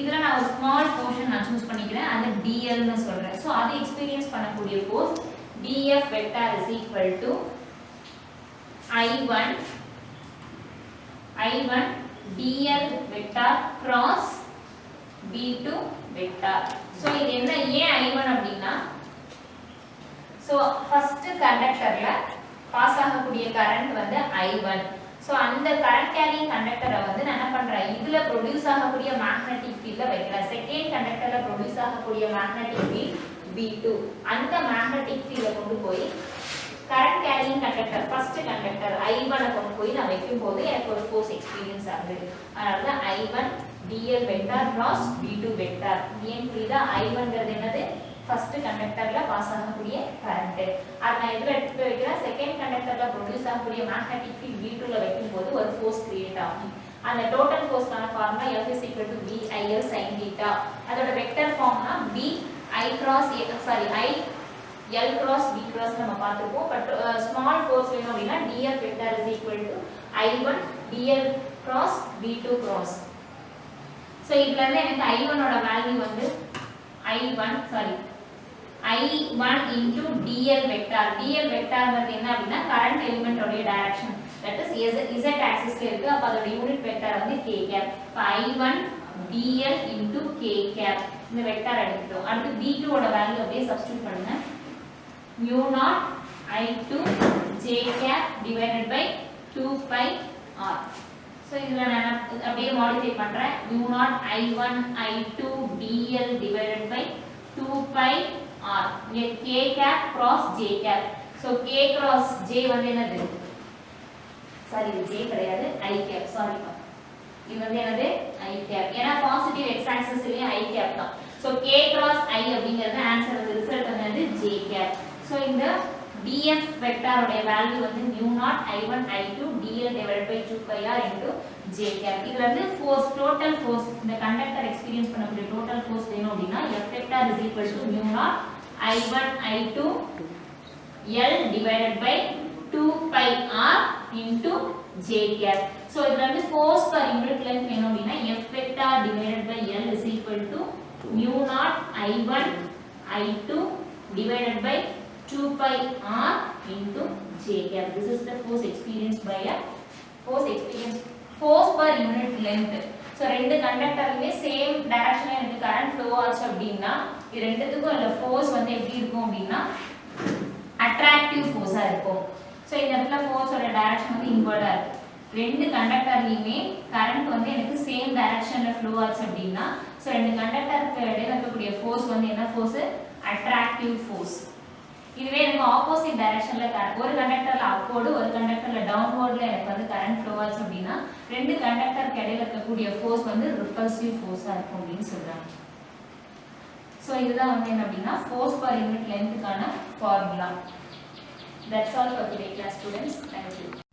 இதுல நான் ஒரு ஸ்மால் போர்ஷன் நான் சூஸ் பண்ணிக்கிறேன், அது dl னு சொல்றேன். சோ அது எக்ஸ்பீரியன்ஸ் பண்ணக்கூடிய force dF vector is equal to I1 dl vector cross V2 vector. So இது என்ன ஏன் I1 அப்படினா சோ ஃபர்ஸ்ட் கண்டக்டர்ல பாஸ் ஆகக்கூடிய கரண்ட் வந்து I1. சோ அந்த கரண்ட் கேரியிங் கண்டக்டரை வந்து நான் என்ன பண்றேன், இதுல ப்ரொடியூஸ் ஆகக்கூடிய மேக்னெட்டிக் ஃபீல்ட்ல வைக்கிறேன். செகண்ட் கண்டக்டர்ல ப்ரொடியூஸ் ஆகக்கூடிய மேக்னெட்டிக் ஃபீல்ட் V2. அந்த மேக்னெட்டிக் ஃபீல்ட்ல கொண்டு போய் current carrying conductor first conductor I1 கொண்டு போய் நான் வைக்கும் போது எனக்கு ஒரு ஃபோர்ஸ் எக்ஸ்பீரியன்ஸ் ஆகுது. அதனால தான் I1 dl vector cross V2 vector. ஏன் புரியுதா? I1 ங்கிறது என்னது? ஃபர்ஸ்ட் கண்டக்டர்ல பாஸ் ஆகக்கூடிய கரண்ட். அத நான் இதுல எடுத்து வைக்கிறேன். செகண்ட் கண்டக்டர்ல ப்ரொடியூஸ் ஆகக்கூடிய மேக்னெட்டிக் ஃபீல்ட் V2 ல வைக்கும் போது ஒரு ஃபோர்ஸ் கிரியேட் ஆகும். அந்த டோட்டல் ஃபோர்ஸ்க்கான ஃபார்முலா F VIL sin θ. அதோட வெக்டர் ஃபார்ம்னா I L cross V cross நம்ம பார்த்திருப்போம். பட் ஸ்மால் ஃபோர்ஸ் வேணும் அப்படினா dF vector is equal to I1 dl cross V2 cross. So இதுல இருந்து எனக்கு I1 ஓட வேல்யூ வந்து I1 into dl vector. dl vector ங்கிறது என்ன அப்படினா கரண்ட் எலிமெண்ட் உடைய டைரக்ஷன். தட் இஸ் z ஆக்சிஸ்ல இருக்கு. அப்ப அதோட யூனிட் வெக்டர் வந்து k cap. அப்ப I1 dl into k cap இந்த வெக்டர் எடுத்துட்டோம். அடுத்து V2 ஓட வேல்யூ அப்படியே சப்ஸ்டிட்யூட் பண்ணுங்க. mu naught I2 j cap divided by 2 pi r. So இதுல நான் அப்படியே மாடிஃபை பண்றேன். mu naught I1 I2 dl divided by 2 pi r. இங்க k cap cross j cap. So k cross j வந்து என்னது? Sorry இது j கிடையாது, I cap. Sorry பா. இது வந்து என்னது? I cap. ஏனா பாசிட்டிவ் x ஆக்சிஸ்லயே I cap தான். சோ k cross I அப்படிங்கிறது ஆன்சர் ரிசல்ட் வந்து j cap. சோ இந்த dF vector உடைய வேல்யூ வந்து mu naught I1 I2 dl divided by 2 pi r into j cap. இதுல இருந்து ஃபோர்ஸ் டோட்டல் ஃபோர்ஸ் இந்த conductor experience பண்ணக்கூடிய டோட்டல் ஃபோர்ஸ் வேணும் அப்படினா F vector is equal to mu naught I1 I2 L divided by 2 pi r into j cap. So இதுல இருந்து force per unit length வேணும் அப்படினா F vector divided by L is equal to mu naught I1 I2 divided by 2 pi r into j cap. This is the force experienced by a force per unit length. So ரெண்டு கண்டக்டர்லயே same டைரக்ஷன்ல எனக்கு current flow ஆச்சு அப்படினா இது ரெண்டுத்துக்கும் உள்ள force வந்து எப்படி இருக்கும் அப்படினா அட்ராக்டிவ் ஃபோர்ஸா இருக்கும். சோ இந்த இடத்துல ஃபோர்ஸோட டைரக்ஷன் வந்து இன்வெர்ட்டா இருக்கு. ரெண்டு கண்டக்டர்லயுமே கரண்ட் வந்து எனக்கு சேம் டைரக்ஷன்ல ஃப்ளோ ஆச்சு அப்படினா சோ ரெண்டு கண்டக்டருக்கு இடையில இருக்கக்கூடிய ஃபோர்ஸ் வந்து என்ன ஃபோர்ஸ்? Attractive force. இதுவே எனக்கு ஆப்போசிட் டைரக்ஷன்ல ஒரு கண்டக்டர்ல அப்வர்ட் ஒரு கண்டக்டர்ல டவுன்வர்ட்ல எனக்கு வந்து கரண்ட் ஃப்ளோ ஆச்சு அப்படினா ரெண்டு கண்டக்டருக்கு இடையில இருக்கக்கூடிய ஃபோர்ஸ் வந்து ரிப்பல்சிவ் ஃபோர்ஸா இருக்கும் அப்படினு சொல்றாங்க. சோ இதுதான் வந்து என்ன அப்படினா ஃபோர்ஸ் per unit lengthக்கான formula. That's all for today class students. Thank you.